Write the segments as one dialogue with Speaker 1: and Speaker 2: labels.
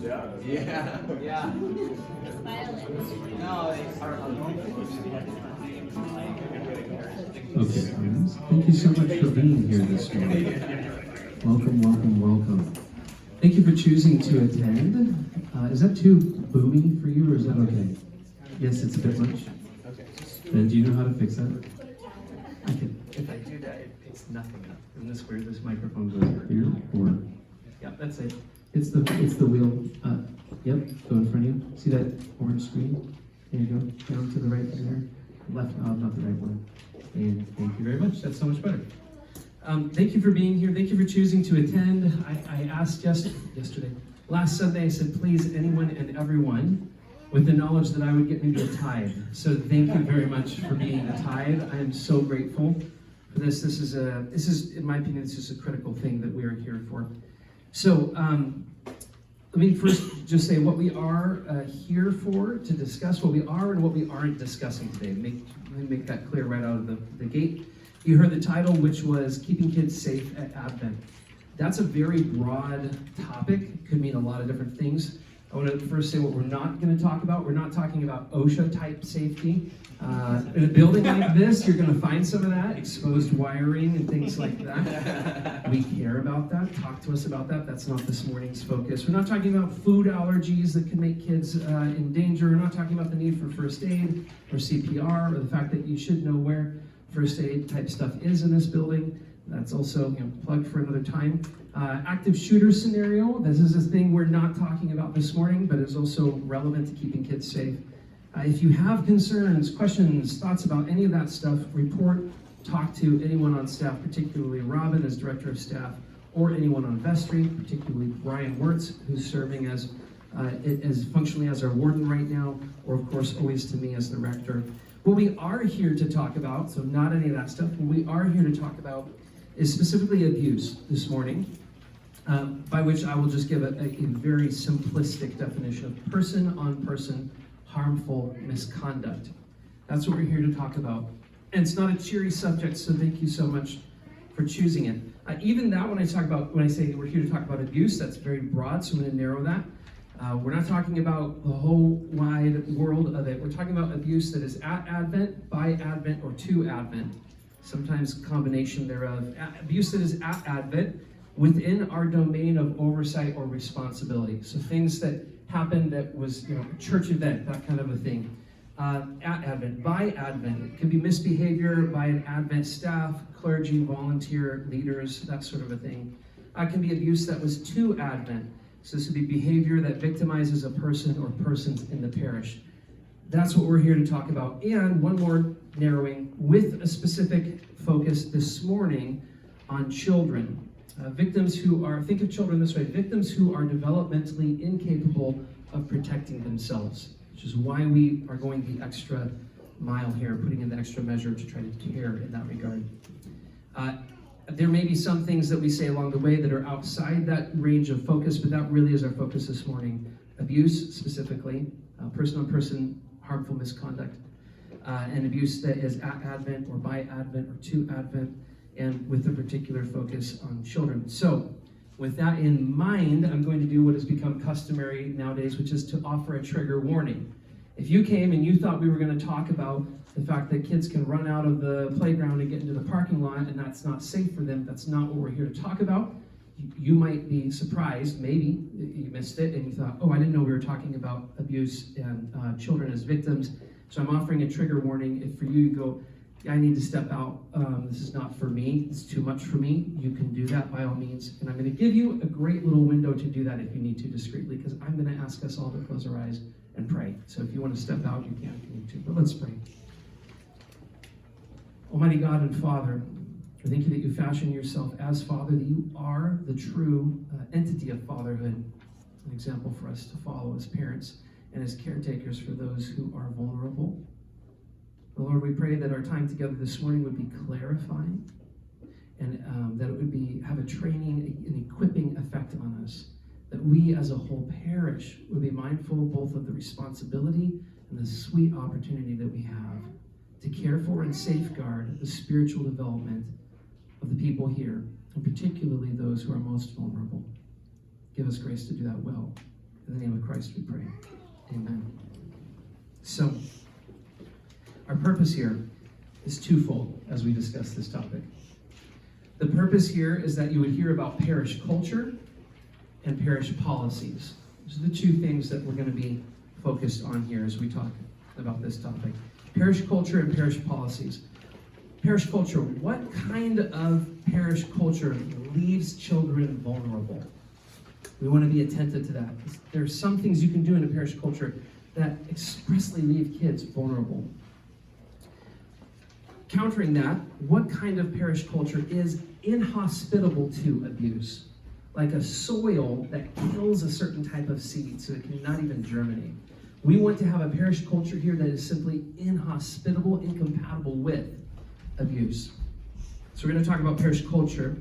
Speaker 1: Yeah. Yeah. No,
Speaker 2: Okay, friends. Thank you so much for being here this morning. Welcome, welcome, welcome. Thank you for choosing to attend. Is that too boomy for you, or is that okay? Yes, it's a bit much.
Speaker 1: Okay.
Speaker 2: Then do you know how to fix that? I can.
Speaker 1: If I do that, it picks nothing up.
Speaker 2: Isn't this weird? This microphone goes here, or yeah, that's it. It's the wheel. Yep, go in front of you. See that orange screen? There you go. Down to the right there. Left, not the right one. And thank you very much. That's so much better. Thank you for being here. Thank you for choosing to attend. I asked last Sunday, I said, please, anyone and everyone, with the knowledge that I would get maybe a tithe. So thank you very much for being a tithe. I am so grateful for this. This is, in my opinion, this is a critical thing that we are here for. So let me first just say what we are here for, to discuss what we are and what we aren't discussing today. Let me make that clear right out of the gate. You heard the title, which was Keeping Kids Safe at Advent. That's a very broad topic. It could mean a lot of different things. I want to first say what we're not going to talk about. We're not talking about OSHA-type safety. In a building like this, you're going to find some of that, exposed wiring and things like that. We care about that. Talk to us about that. That's not this morning's focus. We're not talking about food allergies that can make kids in danger. We're not talking about the need for first aid or CPR or the fact that you should know where first aid type stuff is in this building. That's also plugged for another time. Active shooter scenario. This is a thing we're not talking about this morning, but is also relevant to keeping kids safe. If you have concerns, questions, thoughts about any of that stuff, report, talk to anyone on staff, particularly Robin as director of staff, or anyone on vestry, particularly Brian Wirtz, who's serving as functionally as our warden right now, or of course always to me as the rector. What we are here to talk about, so not any of that stuff, what we are here to talk about is specifically abuse this morning, by which I will just give a very simplistic definition of person-on-person harmful misconduct. That's what we're here to talk about. And it's not a cheery subject, so thank you so much for choosing it. Even that, when I say we're here to talk about abuse, that's very broad, so I'm going to narrow that. We're not talking about the whole wide world of it. We're talking about abuse that is at Advent, by Advent, or to Advent. Sometimes combination thereof. Abuse that is at Advent within our domain of oversight or responsibility. So things that happened that was, a church event, that kind of a thing. At Advent, by Advent. It can be misbehavior by an Advent staff, clergy, volunteer, leaders, that sort of a thing. It can be abuse that was to Advent. So this would be behavior that victimizes a person or persons in the parish. That's what we're here to talk about. And one more narrowing, with a specific focus this morning on children. Victims who are, think of children this way, victims who are developmentally incapable of protecting themselves, which is why we are going the extra mile here, putting in the extra measure to try to care in that regard. There may be some things that we say along the way that are outside that range of focus, but that really is our focus this morning. Abuse, specifically, person-on-person harmful misconduct, and abuse that is at Advent or by Advent or to Advent, and with a particular focus on children. So, with that in mind, I'm going to do what has become customary nowadays, which is to offer a trigger warning. If you came and you thought we were going to talk about the fact that kids can run out of the playground and get into the parking lot and that's not safe for them, that's not what we're here to talk about. You might be surprised, maybe you missed it and you thought, oh, I didn't know we were talking about abuse and children as victims. So I'm offering a trigger warning. If for you go, I need to step out, this is not for me, it's too much for me, you can do that by all means. And I'm going to give you a great little window to do that if you need to discreetly, because I'm going to ask us all to close our eyes and pray. So if you want to step out, you can if you need to, but let's pray. Almighty God and Father, I thank you that you fashion yourself as Father, that you are the true entity of fatherhood, an example for us to follow as parents and as caretakers for those who are vulnerable. Lord, we pray that our time together this morning would be clarifying and that it would have a training and equipping effect on us, that we as a whole parish would be mindful both of the responsibility and the sweet opportunity that we have to care for and safeguard the spiritual development of the people here, and particularly those who are most vulnerable. Give us grace to do that well. In the name of Christ we pray. Amen. So, our purpose here is twofold as we discuss this topic. The purpose here is that you would hear about parish culture and parish policies. Those are the two things that we're going to be focused on here as we talk about this topic. Parish culture and parish policies. Parish culture, what kind of parish culture leaves children vulnerable? We want to be attentive to that. There are some things you can do in a parish culture that expressly leave kids vulnerable. Countering that, what kind of parish culture is inhospitable to abuse? Like a soil that kills a certain type of seed so it cannot even germinate. We want to have a parish culture here that is simply inhospitable, incompatible with abuse. So we're going to talk about parish culture.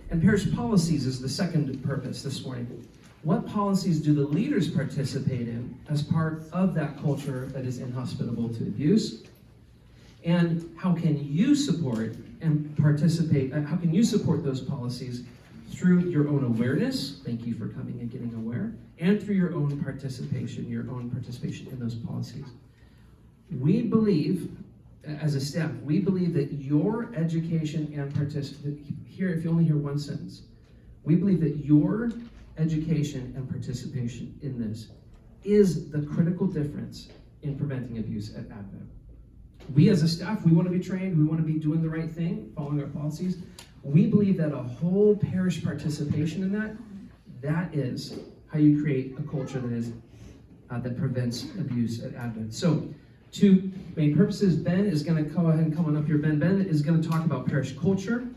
Speaker 2: And parish policies is the second purpose this morning. What policies do the leaders participate in as part of that culture that is inhospitable to abuse? And how can you support and participate, how can you support those policies through your own awareness? Thank you for coming and getting aware. And through your own participation in those policies. We believe, as a staff, we believe that your education and participation, here, if you only hear one sentence, we believe that your education and participation in this is the critical difference in preventing abuse at Advent. We as a staff, we want to be trained, we want to be doing the right thing, following our policies. We believe that a whole parish participation in that is how you create a culture that prevents abuse at Advent. So, two main purposes. Ben is going to go ahead and come on up here. Ben is going to talk about parish culture.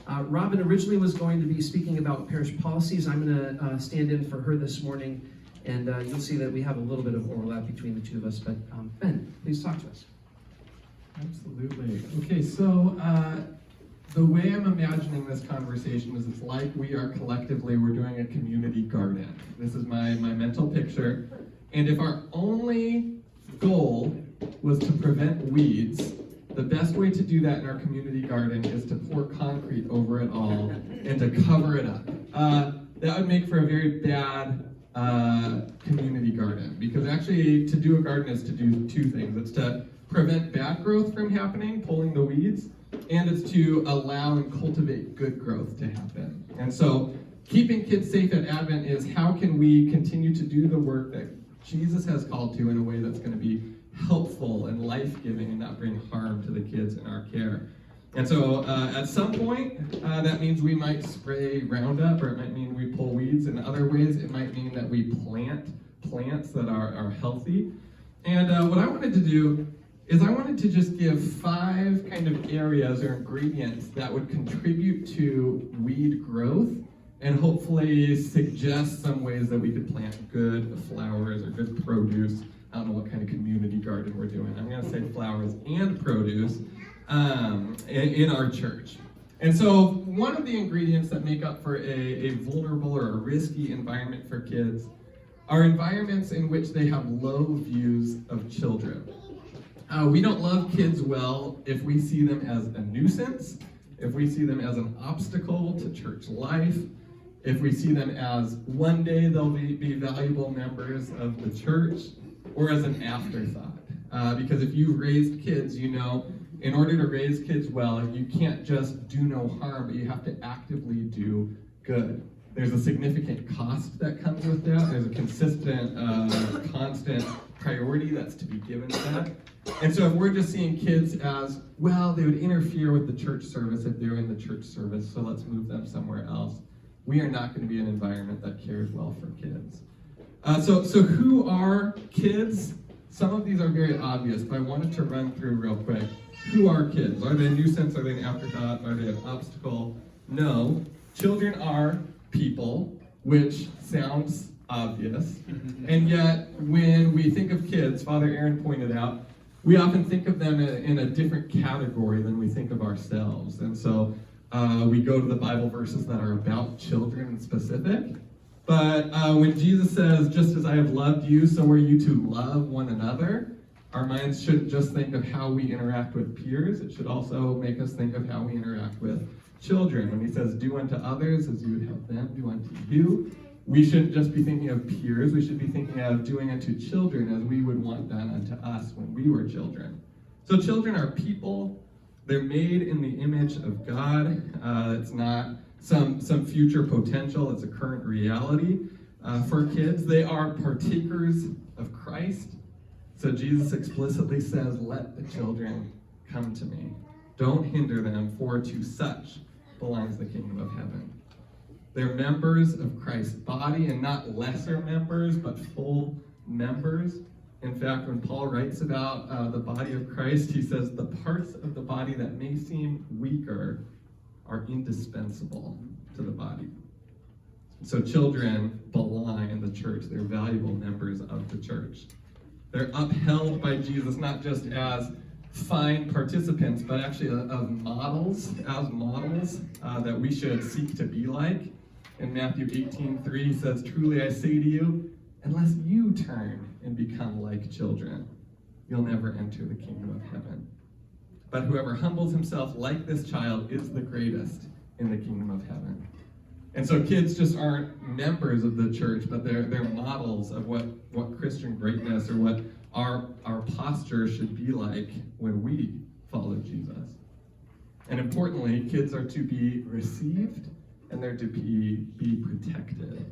Speaker 2: Robin originally was going to be speaking about parish policies. I'm going to stand in for her this morning, and you'll see that we have a little bit of overlap between the two of us. But Ben, please talk to us.
Speaker 3: Absolutely. Okay, so the way I'm imagining this conversation is it's like we're doing a community garden. This is my mental picture. And if our only goal was to prevent weeds, the best way to do that in our community garden is to pour concrete over it all and to cover it up. That would make for a very bad community garden, because actually to do a garden is to do two things. It's to prevent bad growth from happening, pulling the weeds, and it's to allow and cultivate good growth to happen. And so keeping kids safe at Advent is how can we continue to do the work that Jesus has called to in a way that's going to be helpful and life-giving and not bring harm to the kids in our care. And so at some point, that means we might spray Roundup, or it might mean we pull weeds. In other ways, it might mean that we plant plants that are healthy. And what I wanted to do is I wanted to just give 5 kind of areas or ingredients that would contribute to weed growth and hopefully suggest some ways that we could plant good flowers or good produce. I don't know what kind of community garden we're doing. I'm going to say flowers and produce in our church. And so one of the ingredients that make up for a vulnerable or a risky environment for kids are environments in which they have low views of children. We don't love kids well if we see them as a nuisance, if we see them as an obstacle to church life, if we see them as one day they'll be valuable members of the church, or as an afterthought. Because if you've raised kids, you know, in order to raise kids well, you can't just do no harm, but you have to actively do good. There's a significant cost that comes with that. There's a consistent, constant priority that's to be given to that. And so if we're just seeing kids as, well, they would interfere with the church service if they're in the church service, so let's move them somewhere else, we are not going to be an environment that cares well for kids. So who are kids? Some of these are very obvious, but I wanted to run through real quick. Who are kids? Are they a nuisance? Are they an afterthought? Are they an obstacle? No. Children are people, which sounds obvious. And yet, when we think of kids, Father Aaron pointed out, we often think of them in a different category than we think of ourselves. And so we go to the Bible verses that are about children in specific. But when Jesus says, just as I have loved you, so are you to love one another, our minds shouldn't just think of how we interact with peers. It should also make us think of how we interact with children. When he says, do unto others as you would have them do unto you, we shouldn't just be thinking of peers, we should be thinking of doing unto children as we would want done unto us when we were children. So children are people, they're made in the image of God. It's not some future potential, it's a current reality for kids. They are partakers of Christ. So Jesus explicitly says, let the children come to me. Don't hinder them, for to such belongs the kingdom of heaven. They're members of Christ's body, and not lesser members, but full members. In fact, when Paul writes about the body of Christ, he says the parts of the body that may seem weaker are indispensable to the body. So children belong in the church. They're valuable members of the church. They're upheld by Jesus not just as fine participants, but actually as models that we should seek to be like. In Matthew 18:3, he says, truly I say to you, unless you turn and become like children, you'll never enter the kingdom of heaven. But whoever humbles himself like this child is the greatest in the kingdom of heaven. And so kids just aren't members of the church, but they're models of what Christian greatness or what our posture should be like when we follow Jesus. And importantly, kids are to be received and they're to be protected.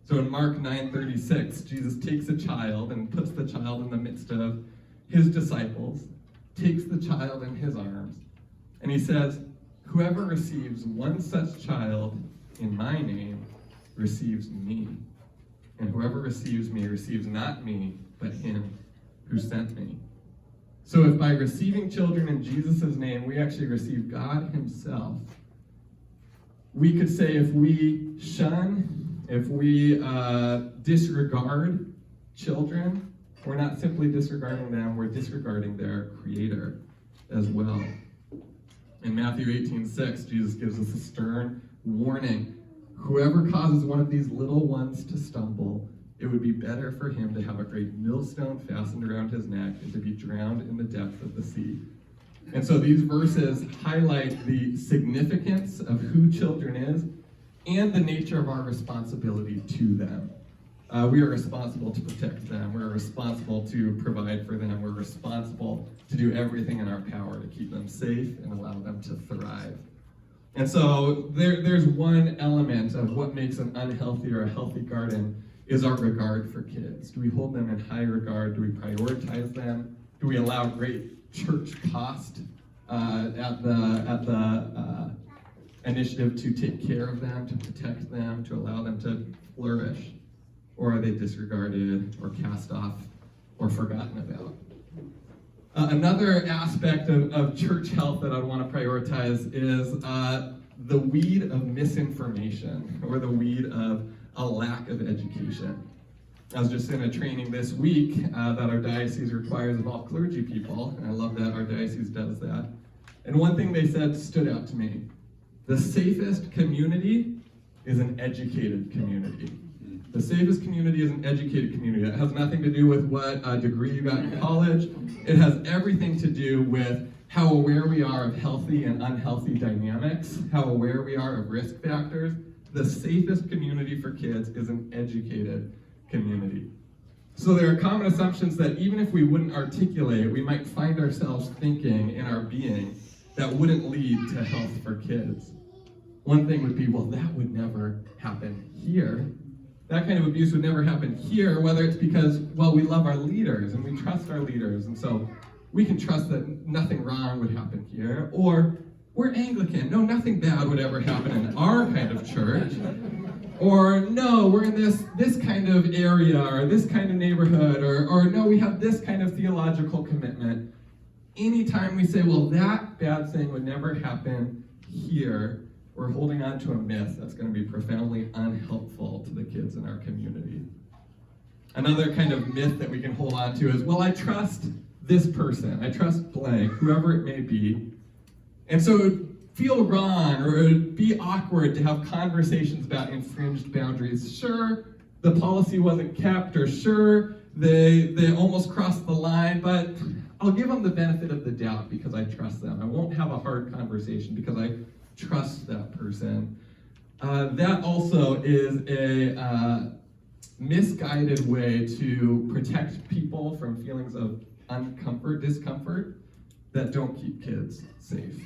Speaker 3: So in Mark 9:36, Jesus takes a child and puts the child in the midst of his disciples, takes the child in his arms, and he says, whoever receives one such child in my name receives me. And whoever receives me receives not me, but him who sent me. So if by receiving children in Jesus' name, we actually receive God himself, we could say if we shun, if we disregard children, we're not simply disregarding them, we're disregarding their creator as well. In Matthew 18:6, Jesus gives us a stern warning. Whoever causes one of these little ones to stumble, it would be better for him to have a great millstone fastened around his neck and to be drowned in the depth of the sea. And so these verses highlight the significance of who children is and the nature of our responsibility to them. We are responsible to protect them. We're responsible to provide for them. We're responsible to do everything in our power to keep them safe and allow them to thrive. And so there's one element of what makes an unhealthy or a healthy garden is our regard for kids. Do we hold them in high regard? Do we prioritize them? Do we allow great church cost at the initiative to take care of them, to protect them, to allow them to flourish? Or are they disregarded or cast off or forgotten about? Another aspect of church health that I want to prioritize is the weed of misinformation or the weed of a lack of education. I was just in a training this week that our diocese requires of all clergy people, and I love that our diocese does that. And one thing they said stood out to me. The safest community is an educated community. The safest community is an educated community. It has nothing to do with what degree you got in college. It has everything to do with how aware we are of healthy and unhealthy dynamics, how aware we are of risk factors. The safest community for kids is an educated community. So there are common assumptions that even if we wouldn't articulate, we might find ourselves thinking in our being that wouldn't lead to health for kids. One thing would be, well, that would never happen here. That kind of abuse would never happen here, whether it's because, well, we love our leaders and we trust our leaders, and so we can trust that nothing wrong would happen here, or we're Anglican, no, nothing bad would ever happen in our kind of church, or no, we're in this kind of area, or this kind of neighborhood, or no, we have this kind of theological commitment. Anytime we say, well, that bad thing would never happen here, we're holding on to a myth that's going to be profoundly unhelpful to the kids in our community. Another kind of myth that we can hold on to is, well, I trust this person. I trust blank, whoever it may be. And so it would feel wrong or it would be awkward to have conversations about infringed boundaries. Sure, the policy wasn't kept, or sure, they almost crossed the line, but I'll give them the benefit of the doubt because I trust them. I won't have a hard conversation because I trust that person. that also is a misguided way to protect people from feelings of discomfort that don't keep kids safe.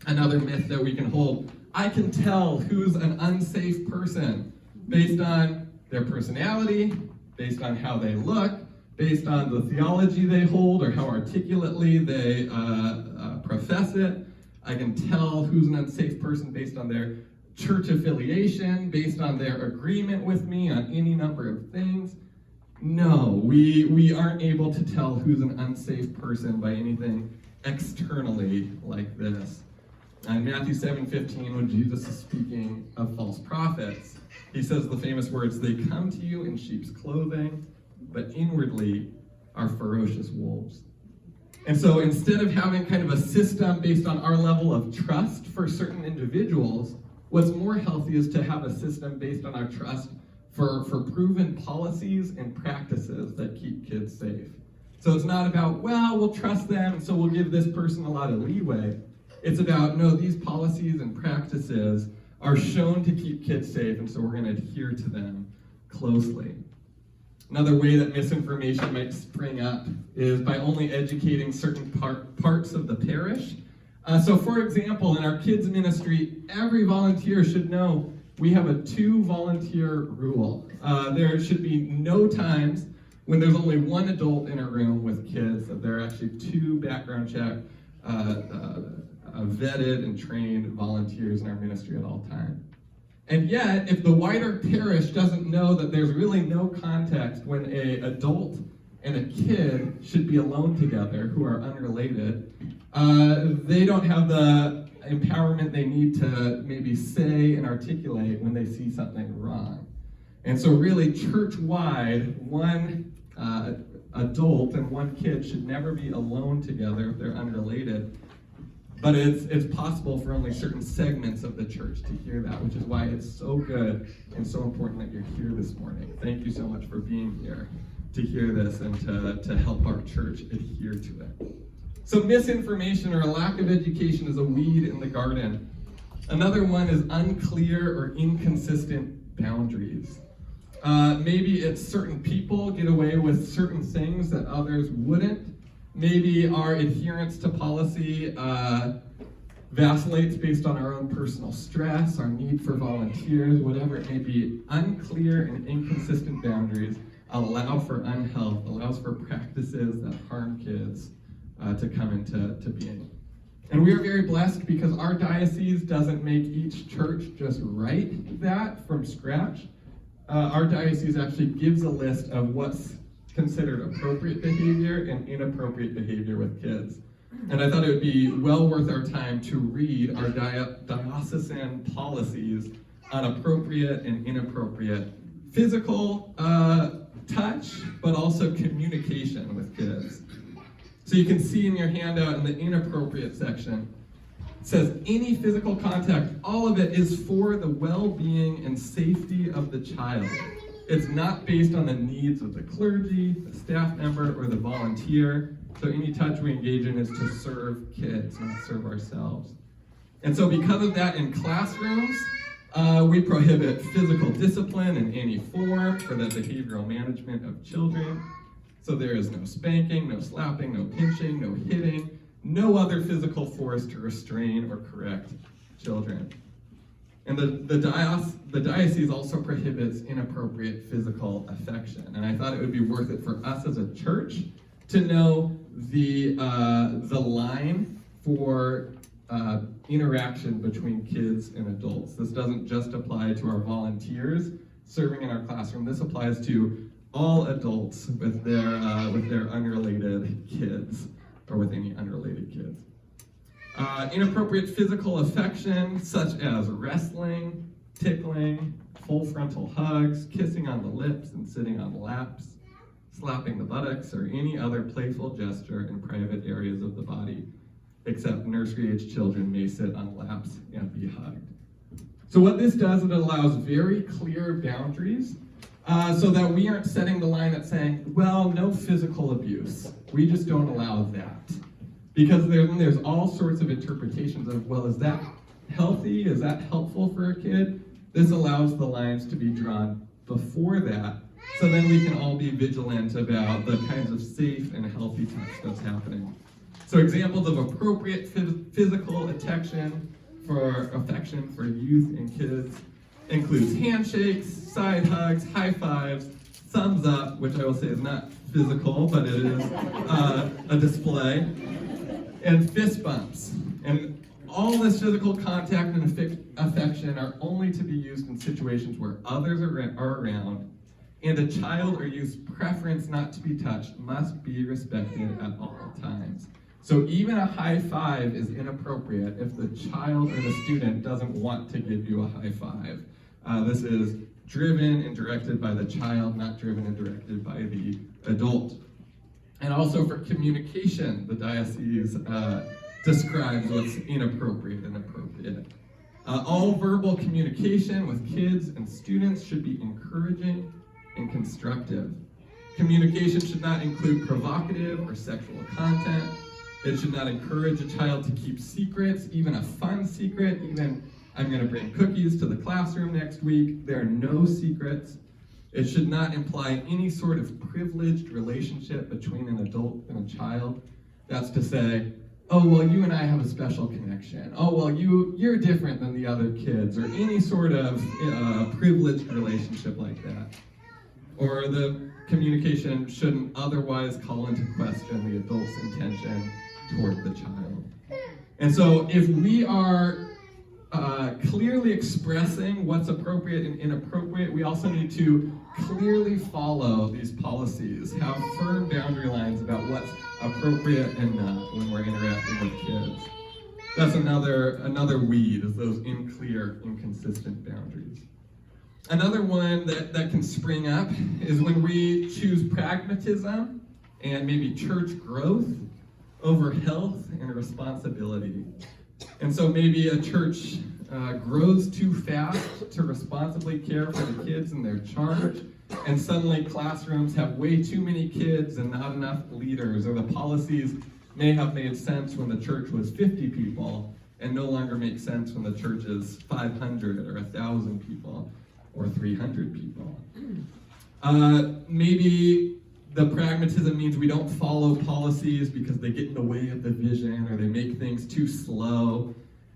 Speaker 3: Another myth that we can hold: I can tell who's an unsafe person based on their personality, based on how they look, based on the theology they hold or how articulately they profess it. I can tell who's an unsafe person based on their church affiliation, based on their agreement with me on any number of things. No, we aren't able to tell who's an unsafe person by anything externally like this. In Matthew 7:15, when Jesus is speaking of false prophets, he says the famous words, "They come to you in sheep's clothing, but inwardly are ferocious wolves." And so instead of having kind of a system based on our level of trust for certain individuals, what's more healthy is to have a system based on our trust for proven policies and practices that keep kids safe. So it's not about, well, we'll trust them, and so we'll give this person a lot of leeway. It's about, no, these policies and practices are shown to keep kids safe, and so we're going to adhere to them closely. Another way that misinformation might spring up is by only educating certain parts of the parish. So for example, in our kids ministry, every volunteer should know we have a 2-volunteer rule. There should be no times when there's only one adult in a room with kids, that there are actually 2 background check, vetted and trained volunteers in our ministry at all times. And yet, if the wider parish doesn't know that there's really no context when an adult and a kid should be alone together who are unrelated, they don't have the empowerment they need to maybe say and articulate when they see something wrong. And so really, church-wide, one adult and one kid should never be alone together if they're unrelated. But it's possible for only certain segments of the church to hear that, which is why it's so good and so important that you're here this morning. Thank you so much for being here to hear this and to help our church adhere to it. So misinformation or a lack of education is a weed in the garden. Another one is unclear or inconsistent boundaries. Maybe it's certain people get away with certain things that others wouldn't. Maybe our adherence to policy vacillates based on our own personal stress, our need for volunteers, whatever it may be. Unclear and inconsistent boundaries allow for unhealth, allows for practices that harm kids to come into being. And we are very blessed because our diocese doesn't make each church just write that from scratch. Our diocese actually gives a list of what's considered appropriate behavior and inappropriate behavior with kids. And I thought it would be well worth our time to read our diocesan policies on appropriate and inappropriate physical touch, but also communication with kids. So you can see in your handout in the inappropriate section, it says any physical contact, all of it is for the well-being and safety of the child. It's not based on the needs of the clergy, the staff member, or the volunteer. So any touch we engage in is to serve kids, not serve ourselves. And so because of that, in classrooms, we prohibit physical discipline in any form for the behavioral management of children. So there is no spanking, no slapping, no pinching, no hitting, no other physical force to restrain or correct children. And the diocese also prohibits inappropriate physical affection. And I thought it would be worth it for us as a church to know the line for interaction between kids and adults. This doesn't just apply to our volunteers serving in our classroom. This applies to all adults with their unrelated kids, or with any unrelated kids. Inappropriate physical affection, such as wrestling, tickling, full frontal hugs, kissing on the lips and sitting on laps, slapping the buttocks, or any other playful gesture in private areas of the body, except nursery-age children may sit on laps and be hugged. So what this does is it allows very clear boundaries so that we aren't setting the line that's saying, well, no physical abuse. We just don't allow that. Because there's all sorts of interpretations of, well, is that healthy? Is that helpful for a kid? This allows the lines to be drawn before that, so then we can all be vigilant about the kinds of safe and healthy touch that's happening. So examples of appropriate physical affection for youth and kids includes handshakes, side hugs, high fives, thumbs up, which I will say is not physical, but it is a display, and fist bumps. And all this physical contact and affection are only to be used in situations where others are around, and a child or youth's preference not to be touched must be respected at all times. So even a high five is inappropriate if the child or the student doesn't want to give you a high five. This is driven and directed by the child, not driven and directed by the adult. And also for communication, the diocese describes what's inappropriate and appropriate. All verbal communication with kids and students should be encouraging and constructive. Communication should not include provocative or sexual content. It should not encourage a child to keep secrets, even a fun secret, even I'm going to bring cookies to the classroom next week. There are no secrets. It should not imply any sort of privileged relationship between an adult and a child. That's to say, oh, well, you and I have a special connection. Oh, well, you're different than the other kids, or any sort of privileged relationship like that. Or the communication shouldn't otherwise call into question the adult's intention toward the child. And so if we are clearly expressing what's appropriate and inappropriate, we also need to clearly follow these policies, have firm boundary lines about what's appropriate and not when we're interacting with kids. That's another weed, is those unclear, inconsistent boundaries. Another one that can spring up is when we choose pragmatism and maybe church growth over health and responsibility. And so maybe a church grows too fast to responsibly care for the kids in their charge, and suddenly classrooms have way too many kids and not enough leaders, or the policies may have made sense when the church was 50 people and no longer make sense when the church is 500 or 1,000 people or 300 people. Maybe the pragmatism means we don't follow policies because they get in the way of the vision or they make things too slow.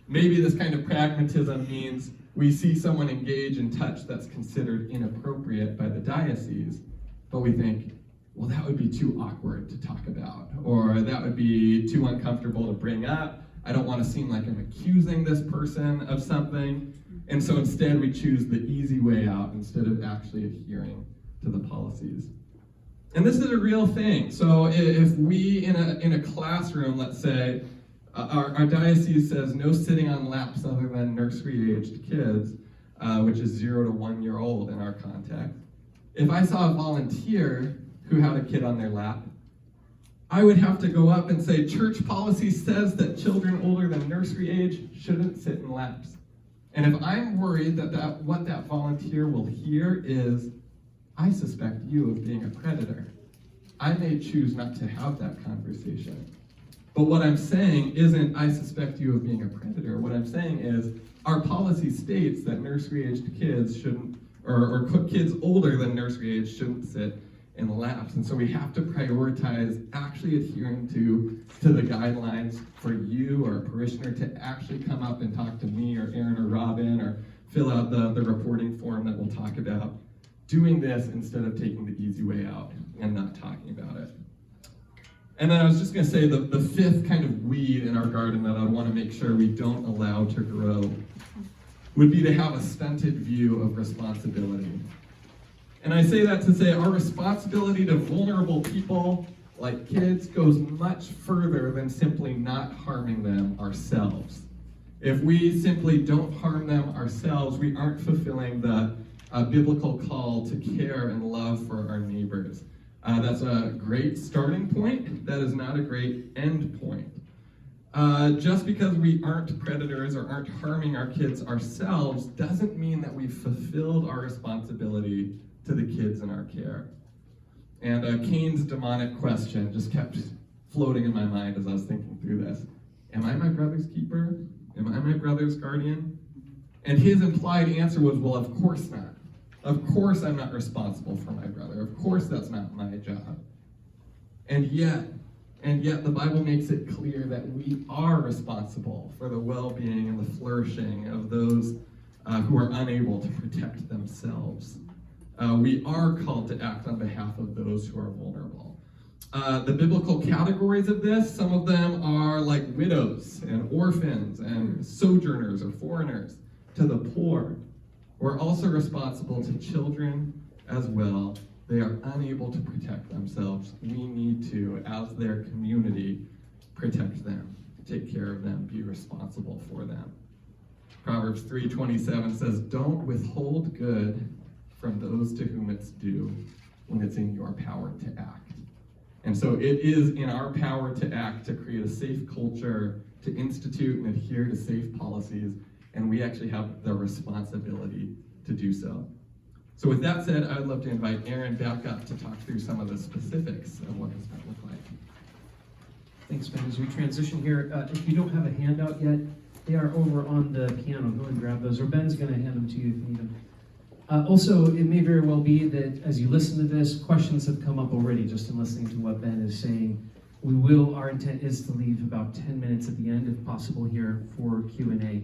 Speaker 3: Maybe this kind of pragmatism means we see someone engage in touch that's considered inappropriate by the diocese, but we think, well, that would be too awkward to talk about, or that would be too uncomfortable to bring up. I don't want to seem like I'm accusing this person of something. And so instead we choose the easy way out instead of actually adhering to the policies. And this is a real thing. So if we in a classroom, let's say, our diocese says no sitting on laps other than nursery-aged kids, which is 0 to 1 year old in our context. If I saw a volunteer who had a kid on their lap, I would have to go up and say, church policy says that children older than nursery age shouldn't sit in laps. And if I'm worried that what that volunteer will hear is, I suspect you of being a predator, I may choose not to have that conversation. But what I'm saying isn't, I suspect you of being a predator. What I'm saying is, our policy states that nursery-aged kids shouldn't, or kids older than nursery age shouldn't sit in laps. And so we have to prioritize actually adhering to the guidelines for you or a parishioner to actually come up and talk to me or Aaron or Robin or fill out the reporting form that we'll talk about. Doing this instead of taking the easy way out and not talking about it. And then I was just going to say the fifth kind of weed in our garden that I want to make sure we don't allow to grow would be to have a stunted view of responsibility. And I say that to say our responsibility to vulnerable people like kids goes much further than simply not harming them ourselves. If we simply don't harm them ourselves, we aren't fulfilling the biblical call to care and love for our neighbors. That's a great starting point. That is not a great end point. Just because we aren't predators or aren't harming our kids ourselves doesn't mean that we've fulfilled our responsibility to the kids in our care. And Cain's demonic question just kept floating in my mind as I was thinking through this. Am I my brother's keeper? Am I my brother's guardian? And his implied answer was, well, of course not. Of course I'm not responsible for my brother. Of course that's not my job. And yet the Bible makes it clear that we are responsible for the well-being and the flourishing of those who are unable to protect themselves. We are called to act on behalf of those who are vulnerable. The biblical categories of this, some of them are like widows and orphans and sojourners or foreigners, to the poor. We're also responsible to children as well. They are unable to protect themselves. We need to, as their community, protect them, take care of them, be responsible for them. Proverbs 3:27 says, "Don't withhold good from those to whom it's due when it's in your power to act." And so it is in our power to act, to create a safe culture, to institute and adhere to safe policies, and we actually have the responsibility to do so. So with that said, I would love to invite Aaron back up to talk through some of the specifics of what this might look like.
Speaker 2: Thanks, Ben. As we transition here, if you don't have a handout yet, they are over on the piano. Go and grab those, or Ben's going to hand them to you if you need them. Also, it may very well be that as you listen to this, questions have come up already just in listening to what Ben is saying. Our intent is to leave about 10 minutes at the end, if possible, here for Q&A.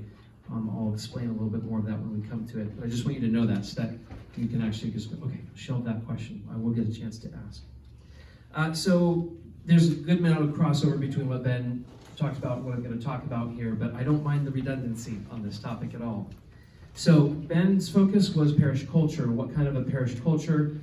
Speaker 2: I'll explain a little bit more of that when we come to it. But I just want you to know that, so that you can actually just go, okay, shelve that question. I will get a chance to ask. So there's a good amount of crossover between what Ben talked about and what I'm going to talk about here, but I don't mind the redundancy on this topic at all. So Ben's focus was parish culture. What kind of a parish culture?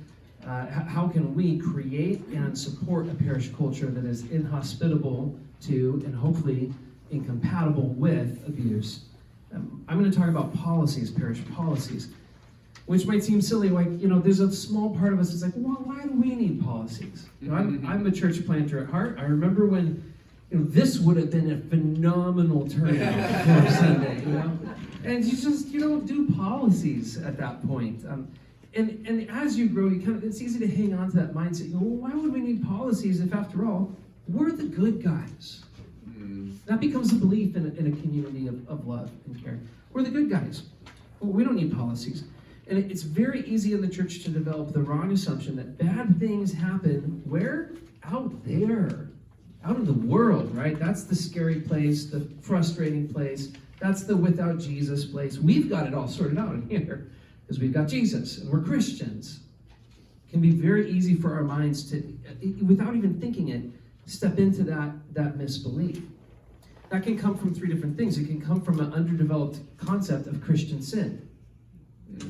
Speaker 2: How can we create and support a parish culture that is inhospitable to and hopefully incompatible with abuse? I'm going to talk about policies, parish policies, which might seem silly. Like, there's a small part of us that's like, well, why do we need policies? I'm a church planter at heart. I remember when this would have been a phenomenal turnout for Sunday, And you don't do policies at that point. And as you grow, it's easy to hang on to that mindset. Well, why would we need policies if, after all, we're the good guys? That becomes a belief in a community of love and care. We're the good guys. Well, we don't need policies. And it's very easy in the church to develop the wrong assumption that bad things happen where? Out there. Out in the world, right? That's the scary place, the frustrating place. That's the without Jesus place. We've got it all sorted out in here because we've got Jesus and we're Christians. It can be very easy for our minds to, without even thinking it, step into that misbelief. That can come from three different things. It can come from an underdeveloped concept of Christian sin.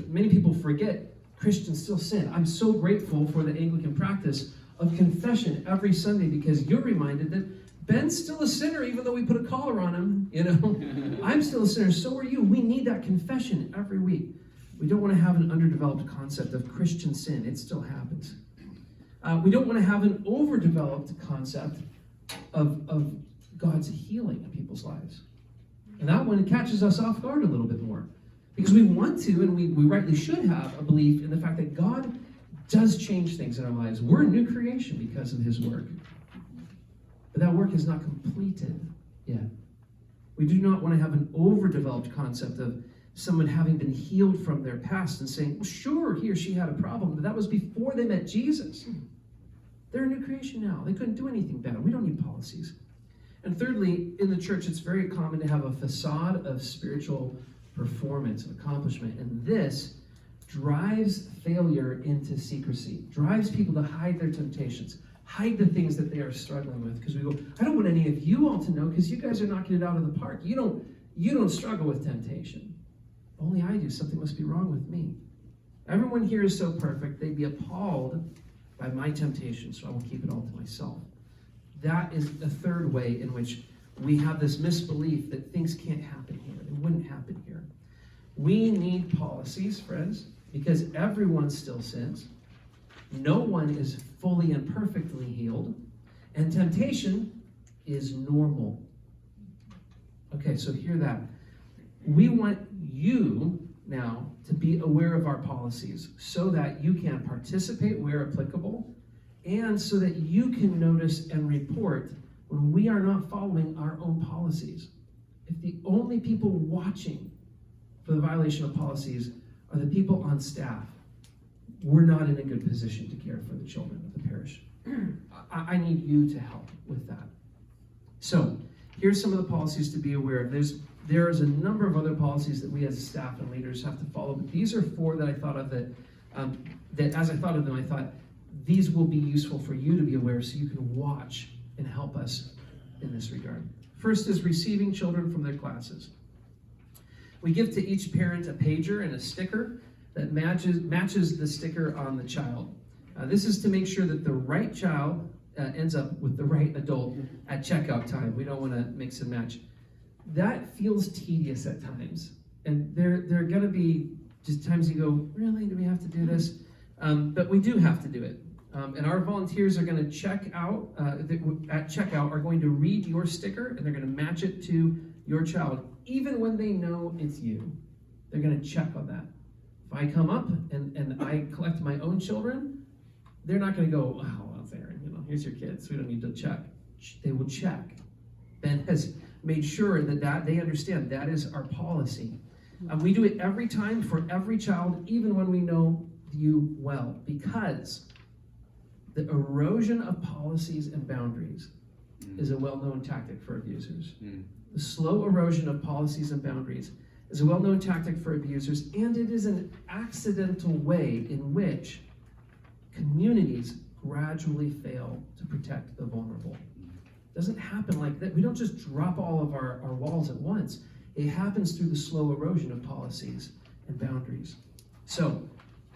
Speaker 2: Many people forget Christians still sin. I'm so grateful for the Anglican practice of confession every Sunday because you're reminded that Ben's still a sinner even though we put a collar on him, I'm still a sinner, so are you. We need that confession every week. We don't want to have an underdeveloped concept of Christian sin. It still happens. We don't want to have an overdeveloped concept of God's healing in people's lives. And that one catches us off guard a little bit more. Because we want to, and we rightly should have, a belief in the fact that God does change things in our lives. We're a new creation because of his work. But that work is not completed yet. We do not want to have an overdeveloped concept of someone having been healed from their past and saying, well, sure, he or she had a problem, but that was before they met Jesus. They're a new creation now. They couldn't do anything better. We don't need policies. And thirdly, in the church, it's very common to have a facade of spiritual performance and accomplishment. And this drives failure into secrecy, drives people to hide their temptations, hide the things that they are struggling with. Because we go, I don't want any of you all to know because you guys are knocking it out of the park. You don't struggle with temptation. Only I do. Something must be wrong with me. Everyone here is so perfect, they'd be appalled by my temptation, so I will keep it all to myself. That is the third way in which we have this misbelief that things can't happen here. They wouldn't happen here. We need policies, friends, because everyone still sins. No one is fully and perfectly healed. And temptation is normal. Okay, so hear that. We want you now to be aware of our policies so that you can participate where applicable and so that you can notice and report when we are not following our own policies. If the only people watching for the violation of policies are the people on staff. We're not in a good position to care for the children of the parish. I need you to help with that. So, here's some of the policies to be aware of. There is a number of other policies that we as staff and leaders have to follow, but these are 4 that I thought of that as I thought of them, I thought these will be useful for you to be aware so you can watch and help us in this regard. First is receiving children from their classes. We give to each parent a pager and a sticker that matches the sticker on the child. This is to make sure that the right child ends up with the right adult at checkout time. We don't want to mix and match. That feels tedious at times. And there are going to be just times you go, really, do we have to do this? But we do have to do it. And our volunteers are going to check out, at checkout, are going to read your sticker, and they're going to match it to your child. Even when they know it's you, they're going to check on that. If I come up and I collect my own children, they're not going to go, oh, well, it's Aaron, here's your kids, we don't need to check. They will check. Ben has made sure that they understand that is our policy. We do it every time for every child, even when we know you well, because the erosion of policies and boundaries is a well-known tactic for abusers. The slow erosion of policies and boundaries is a well-known tactic for abusers, and it is an accidental way in which communities gradually fail to protect the vulnerable. It doesn't happen like that. We don't just drop all of our walls at once. It happens through the slow erosion of policies and boundaries. So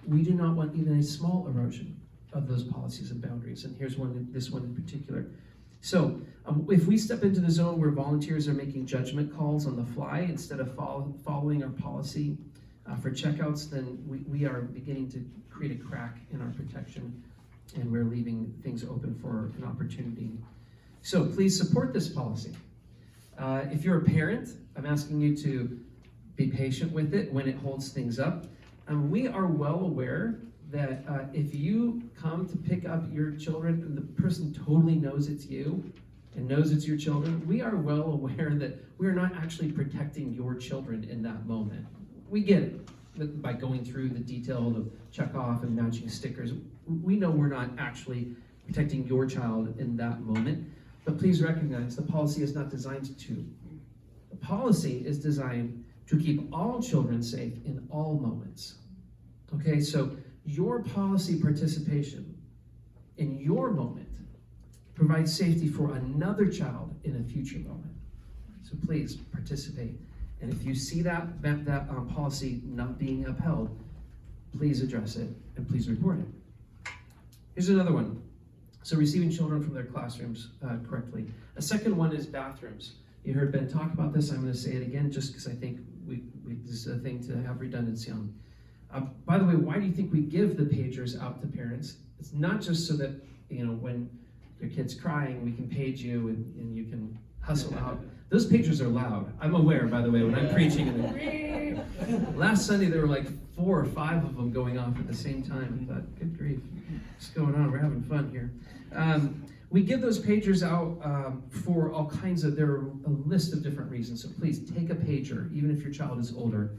Speaker 2: we do not want even a small erosion of those policies and boundaries. And here's this one in particular. So if we step into the zone where volunteers are making judgment calls on the fly instead of following our policy for checkouts, then we are beginning to create a crack in our protection, and we're leaving things open for an opportunity. So please support this policy. If you're a parent, I'm asking you to be patient with it when it holds things up. We are well aware that if you come to pick up your children and the person totally knows it's you and knows it's your children, we are well aware that we're not actually protecting your children in that moment. We get it by going through the detail of check off and matching stickers. We know we're not actually protecting your child in that moment, but please recognize the policy is not designed to. The policy is designed to keep all children safe in all moments. Okay, so your policy participation in your moment provides safety for another child in a future moment. So please participate. And if you see that policy not being upheld, please address it and please report it. Here's another one. So receiving children from their classrooms correctly. A second one is bathrooms. You heard Ben talk about this. I'm going to say it again just because I think this is a thing to have redundancy on. By the way, why do you think we give the pagers out to parents? It's not just so that, when your kid's crying, we can page you and you can hustle out. Those pagers are loud. I'm aware, by the way, when I'm preaching. Last Sunday, there were like 4 or 5 of them going off at the same time. I thought, good grief, what's going on? We're having fun here. We give those pagers out for all kinds of, there are a list of different reasons. So please take a pager, even if your child is older.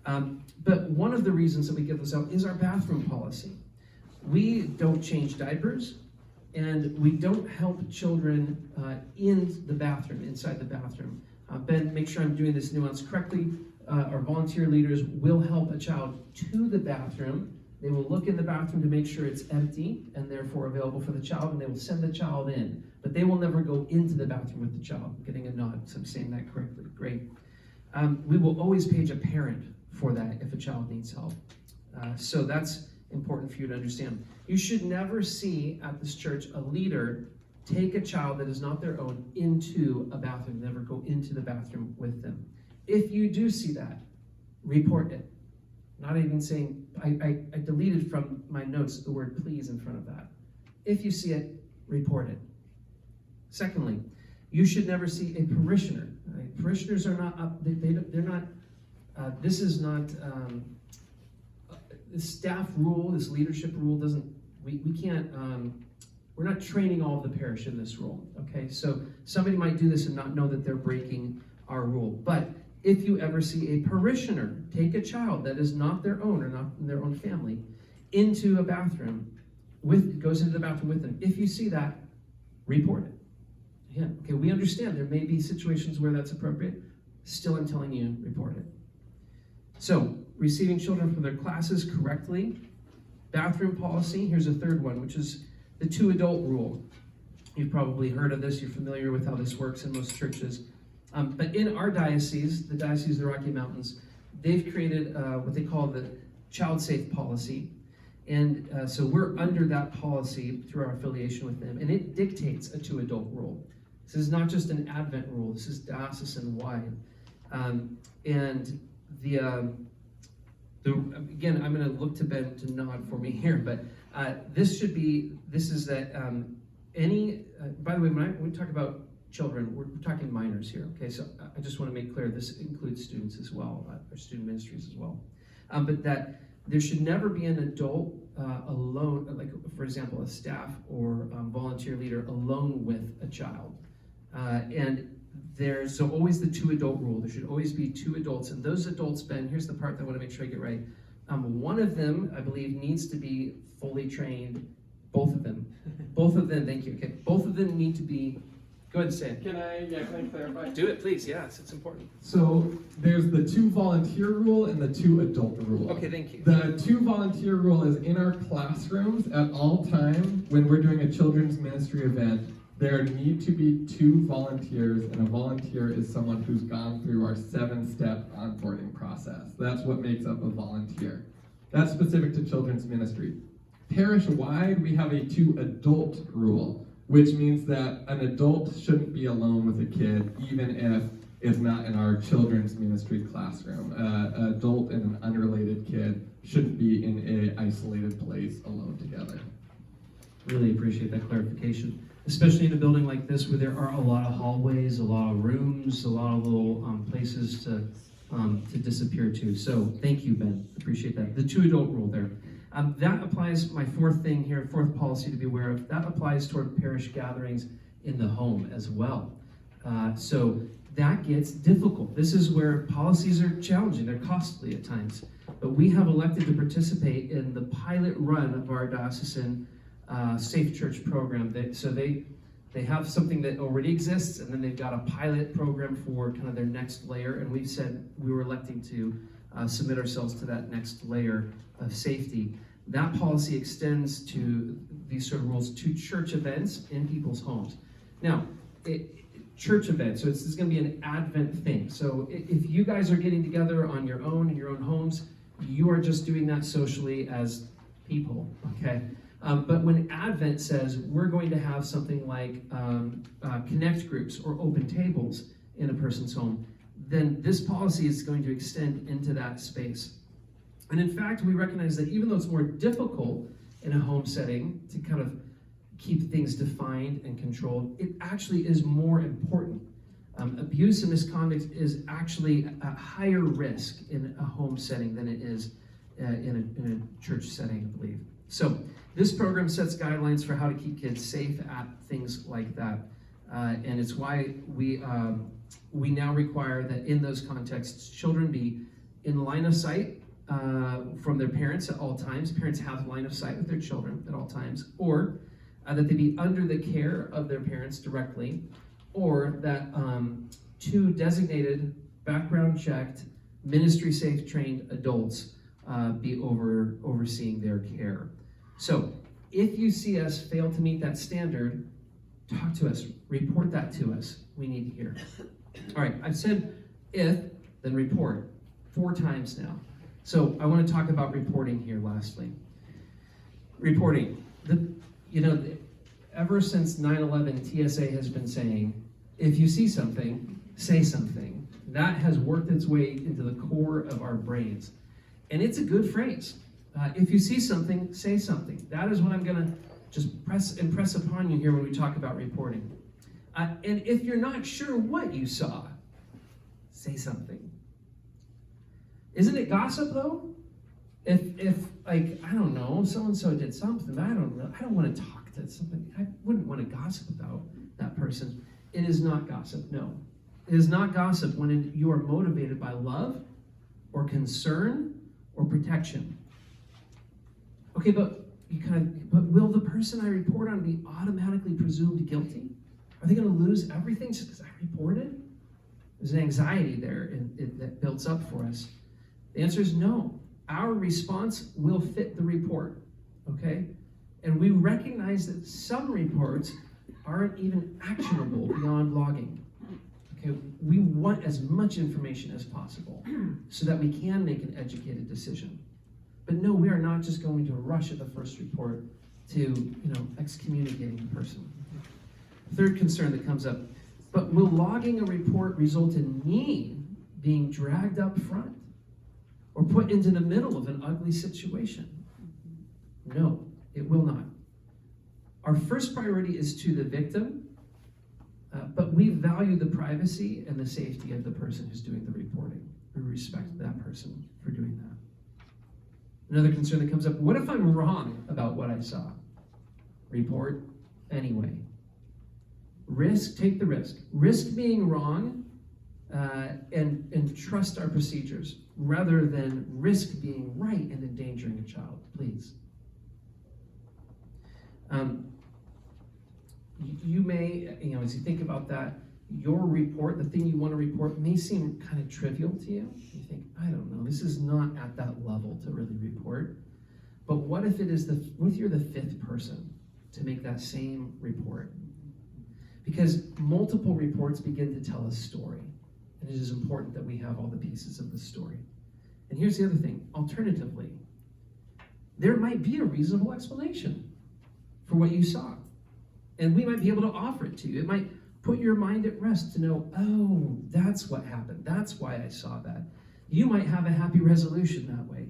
Speaker 2: But one of the reasons that we give those out is our bathroom policy. We don't change diapers, and we don't help children in the bathroom, inside the bathroom. Ben, make sure I'm doing this nuance correctly. Our volunteer leaders will help a child to the bathroom. They will look in the bathroom to make sure it's empty and therefore available for the child, and they will send the child in. But they will never go into the bathroom with the child. I'm getting a nod, so I'm saying that correctly. Great. We will always page a parent for that if a child needs help. So that's important for you to understand. You should never see at this church a leader take a child that is not their own into a bathroom, never go into the bathroom with them. If you do see that, report it. Not even saying, I deleted from my notes the word please in front of that. If you see it, report it. Secondly, you should never see a parishioner. Right? Parishioners are not up, they're not, this is not, this staff rule, this leadership rule doesn't, we can't, we're not training all of the parish in this rule, okay? So somebody might do this and not know that they're breaking our rule. But if you ever see a parishioner take a child that is not their own or not in their own family into a bathroom, goes into the bathroom with them, if you see that, report it. Yeah, okay, we understand there may be situations where that's appropriate. Still, I'm telling you, report it. So, receiving children from their classes correctly. Bathroom policy, here's a third one, which is the 2-adult rule. You've probably heard of this, you're familiar with how this works in most churches. But in our diocese, the Diocese of the Rocky Mountains, they've created what they call the child safe policy. And so we're under that policy through our affiliation with them. And it dictates a 2-adult rule. This is not just an Advent rule, this is diocesan-wide. And again, I'm going to look to Ben to nod for me here, but this is that by the way, when we talk about children, we're talking minors here, okay? So I just want to make clear, this includes students as well, or student ministries as well. But that there should never be an adult alone, like for example, a staff or volunteer leader alone with a child. And there's always the 2-adult rule. There should always be 2 adults, and those adults, Ben, here's the part that I want to make sure I get right. One of them, I believe, needs to be fully trained. Both of them, thank you. Okay, both of them need to be. Go ahead and say it.
Speaker 3: Can I clarify?
Speaker 2: Do it, please. Yes, it's important.
Speaker 3: So there's the 2 volunteer rule and the 2 adult rule.
Speaker 2: Okay, thank you.
Speaker 3: The 2 volunteer rule is in our classrooms at all time when we're doing a children's ministry event. There need to be 2 volunteers, and a volunteer is someone who's gone through our 7-step onboarding process. That's what makes up a volunteer. That's specific to children's ministry. Parish-wide, we have a 2-adult rule, which means that an adult shouldn't be alone with a kid, even if it's not in our children's ministry classroom. An adult and an unrelated kid shouldn't be in an isolated place alone together.
Speaker 2: Really appreciate that clarification, especially in a building like this where there are a lot of hallways, a lot of rooms, a lot of little places to disappear to. So thank you, Ben. Appreciate that. The 2-adult rule there. That applies, my 4th thing here, 4th policy to be aware of, that applies toward parish gatherings in the home as well. So that gets difficult. This is where policies are challenging. They're costly at times. But we have elected to participate in the pilot run of our diocesan Safe Church program. They have something that already exists, and then they've got a pilot program for kind of their next layer, and we've said we were electing to submit ourselves to that next layer of safety. That policy extends to these sort of rules to church events in people's homes. Now, church events, so this is going to be an Advent thing. So if you guys are getting together on your own in your own homes, you are just doing that socially as people, okay? But when Advent says we're going to have something like connect groups or open tables in a person's home, then this policy is going to extend into that space. And in fact, we recognize that even though it's more difficult in a home setting to kind of keep things defined and controlled, it actually is more important. Abuse and misconduct is actually a higher risk in a home setting than it is in a church setting, I believe. So this program sets guidelines for how to keep kids safe at things like that. And it's why we now require that in those contexts, children be in line of sight from their parents at all times. Parents have line of sight with their children at all times, or that they be under the care of their parents directly, or that 2 designated, background-checked, ministry-safe trained adults be overseeing their care. So if you see us fail to meet that standard, talk to us, report that to us. We need to hear. All right, I've said if, then report 4 times now. So I want to talk about reporting here lastly. Reporting. Ever since 9/11, TSA has been saying, if you see something, say something. That has worked its way into the core of our brains. And it's a good phrase. If you see something, say something. That is what I'm going to just impress upon you here when we talk about reporting. And if you're not sure what you saw, say something. Isn't it gossip though? If like, I don't know, so-and-so did something, but I don't want to talk to somebody. I wouldn't want to gossip about that person. It is not gossip, no. It is not gossip when you are motivated by love or concern or protection. Okay, but will the person I report on be automatically presumed guilty? Are they going to lose everything just because I reported? There's an anxiety there that builds up for us. The answer is no. Our response will fit the report, okay? And we recognize that some reports aren't even actionable beyond logging. Okay, we want as much information as possible so that we can make an educated decision. But no, we are not just going to rush at the first report to, excommunicating the person. Third concern that comes up, but will logging a report result in me being dragged up front or put into the middle of an ugly situation? No, it will not. Our first priority is to the victim, but we value the privacy and the safety of the person who's doing the reporting. We respect that person for doing that. Another concern that comes up, what if I'm wrong about what I saw? Report anyway. Take the risk. Risk being wrong and trust our procedures rather than risk being right and endangering a child, please. You may, as you think about that, your report, the thing you want to report, may seem kind of trivial to you. You think, I don't know, this is not at that level to really report. But what if what if you're the fifth person to make that same report? Because multiple reports begin to tell a story. And it is important that we have all the pieces of the story. And here's the other thing. Alternatively, there might be a reasonable explanation for what you saw. And we might be able to offer it to you. It might put your mind at rest to know, oh, that's what happened. That's why I saw that. You might have a happy resolution that way.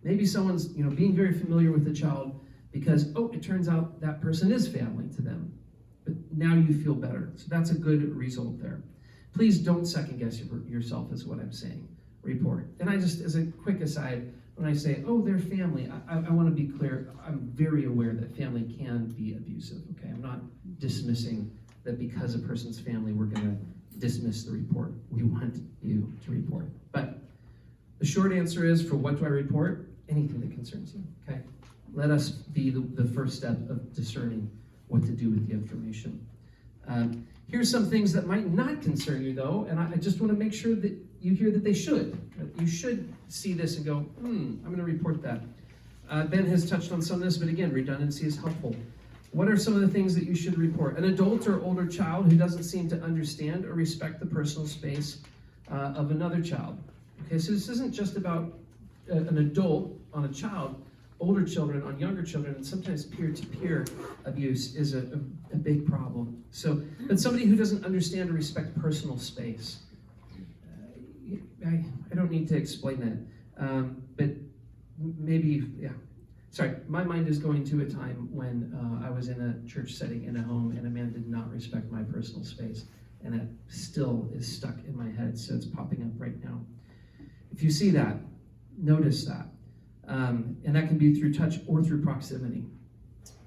Speaker 2: Maybe someone's, being very familiar with the child because, it turns out that person is family to them. But now you feel better. So that's a good result there. Please don't second guess yourself is what I'm saying. Report. And I just, as a quick aside, when I say, they're family, I want to be clear. I'm very aware that family can be abusive, okay? I'm not dismissing that because a person's family, we're going to dismiss the report. We want you to report. But the short answer is, for what do I report? Anything that concerns you, okay? Let us be the first step of discerning what to do with the information. Here's some things that might not concern you, though, and I just want to make sure that you hear that they should. You should see this and go, I'm going to report that. Ben has touched on some of this, but again, redundancy is helpful. What are some of the things that you should report? An adult or older child who doesn't seem to understand or respect the personal space of another child. Okay, so this isn't just about an adult on a child. Older children on younger children, and sometimes peer-to-peer abuse is a big problem. So, but somebody who doesn't understand or respect personal space. I don't need to explain that, but maybe, Sorry, my mind is going to a time when I was in a church setting in a home and a man did not respect my personal space, and that still is stuck in my head, so it's popping up right now. If you see that, notice that. And that can be through touch or through proximity.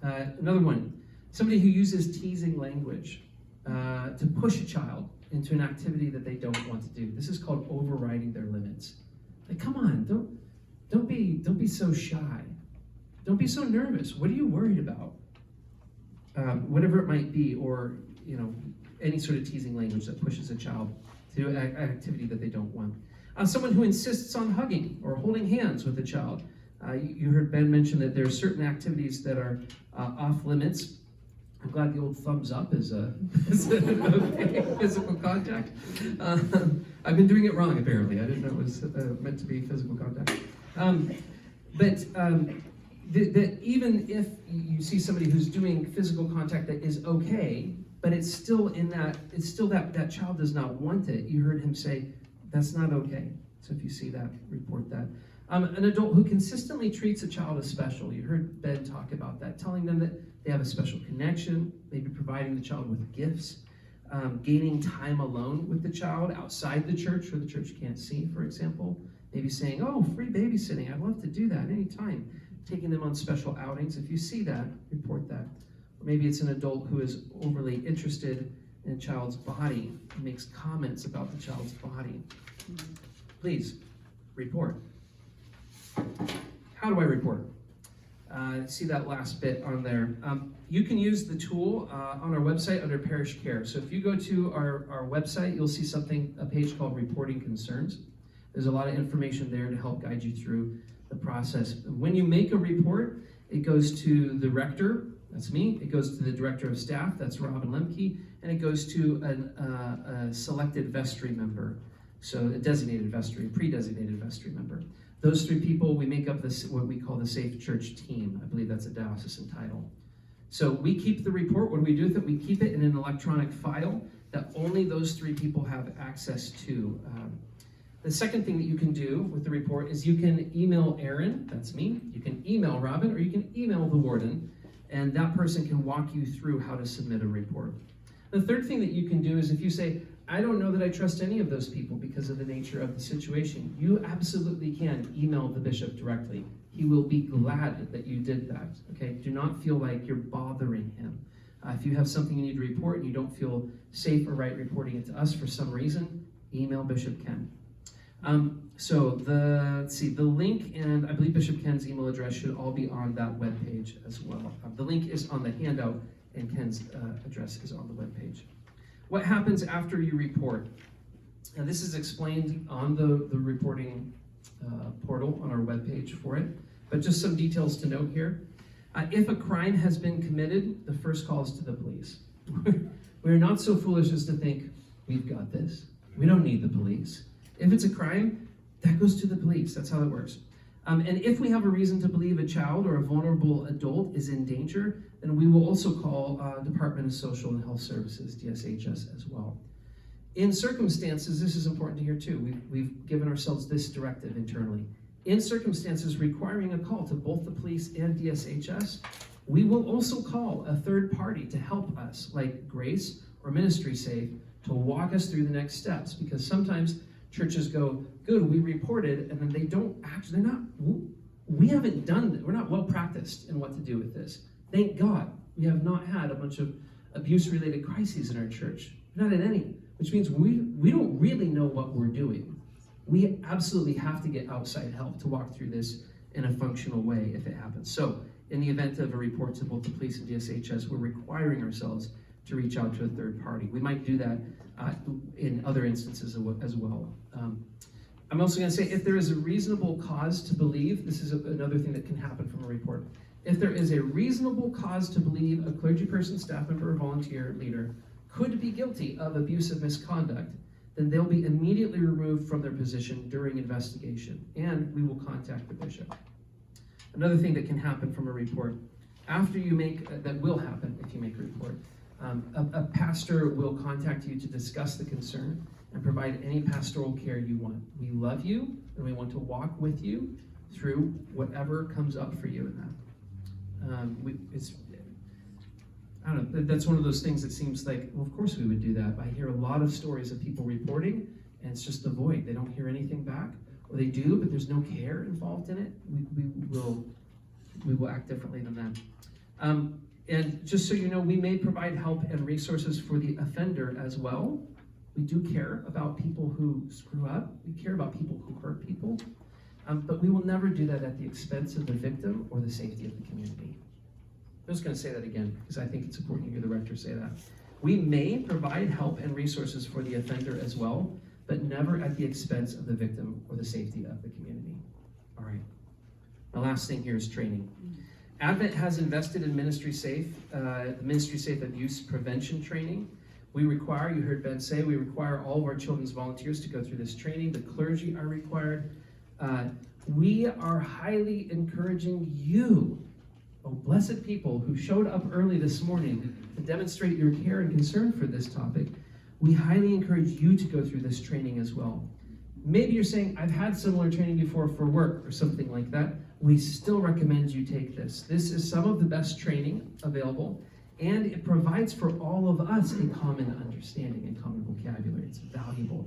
Speaker 2: Another one, somebody who uses teasing language to push a child into an activity that they don't want to do. This is called overriding their limits. Like, come on, don't be so shy. Don't be so nervous. What are you worried about? Whatever it might be, or any sort of teasing language that pushes a child to do an activity that they don't want. Someone who insists on hugging or holding hands with a child. You heard Ben mention that there are certain activities that are off limits. I'm glad the old thumbs up is okay, physical contact. I've been doing it wrong, apparently. I didn't know it was meant to be physical contact. That even if you see somebody who's doing physical contact that is okay, but it's still that child does not want it. You heard him say, that's not okay. So if you see that, report that. An adult who consistently treats a child as special. You heard Ben talk about that, telling them that they have a special connection, maybe providing the child with gifts, gaining time alone with the child outside the church where the church can't see, for example. Maybe saying, free babysitting, I'd love to do that anytime. Taking them on special outings. If you see that, report that. Or maybe it's an adult who is overly interested in a child's body, makes comments about the child's body, please report. How do I report? See that last bit on there. You can use the tool on our website under parish care. So if you go to our website, you'll see a page called Reporting Concerns. There's a lot of information there to help guide you through the process. When you make a report, it goes to the rector, that's me. It goes to the director of staff, that's Robin Lemke, and it goes to a selected vestry member. So a designated vestry, pre-designated vestry member. Those three people, we make up this, what we call the Safe Church Team. I believe that's a diocesan title. So we keep the report. What do we do with it? We keep it in an electronic file that only those three people have access to. The second thing that you can do with the report is you can email Aaron, that's me, you can email Robin, or you can email the warden, and that person can walk you through how to submit a report. The third thing that you can do is if you say, I don't know that I trust any of those people because of the nature of the situation, you absolutely can email the bishop directly. He will be glad that you did that, okay? Do not feel like you're bothering him. If you have something you need to report and you don't feel safe or right reporting it to us for some reason, email Bishop Ken. The link and I believe Bishop Ken's email address should all be on that webpage as well. The link is on the handout and Ken's address is on the webpage. What happens after you report? Now this is explained on the reporting portal on our webpage for it, but just some details to note here. If a crime has been committed, the first call is to the police. We're not so foolish as to think, we've got this. We don't need the police. If it's a crime, that goes to the police. That's how it works. And if we have a reason to believe a child or a vulnerable adult is in danger, then we will also call Department of Social and Health Services, DSHS, as well. In circumstances, this is important to hear too, we've given ourselves this directive internally. In circumstances requiring a call to both the police and DSHS, we will also call a third party to help us, like Grace or Ministry Safe, to walk us through the next steps, because sometimes churches go, good, we reported, and then they don't actually, we haven't done, we're not well practiced in what to do with this. Thank God we have not had a bunch of abuse-related crises in our church, not in any, which means we don't really know what we're doing. We absolutely have to get outside help to walk through this in a functional way if it happens. So in the event of a report to both the police and DSHS, we're requiring ourselves to reach out to a third party. We might do that in other instances as well. I'm also going to say, if there is a reasonable cause to believe, this is another thing that can happen from a report. If there is a reasonable cause to believe a clergy person, staff member, or volunteer leader could be guilty of abusive misconduct, then they'll be immediately removed from their position during investigation, and we will contact the bishop. Another thing that can happen from a report, after you make, that will happen if you make a report, a pastor will contact you to discuss the concern and provide any pastoral care you want. We love you, and we want to walk with you through whatever comes up for you in that. I don't know, that's one of those things that seems like, well, of course we would do that. I hear a lot of stories of people reporting, and it's just a void. They don't hear anything back, or they do, but there's no care involved in it. We will act differently than that. And just so you know, we may provide help and resources for the offender as well. We do care about people who screw up. We care about people who hurt people. But we will never do that at the expense of the victim or the safety of the community. I'm just going to say that again, because I think it's important to hear the rector say that. We may provide help and resources for the offender as well, but never at the expense of the victim or the safety of the community. All right. The last thing here is training. Advent has invested in Ministry Safe, the Ministry Safe abuse prevention training. We require, you heard Ben say, we require all of our children's volunteers to go through this training. The clergy are required. We are highly encouraging you, oh blessed people who showed up early this morning to demonstrate your care and concern for this topic. We highly encourage you to go through this training as well. Maybe you're saying, I've had similar training before for work or something like that. We still recommend you take this. This is some of the best training available, and it provides for all of us a common understanding and common vocabulary. It's valuable.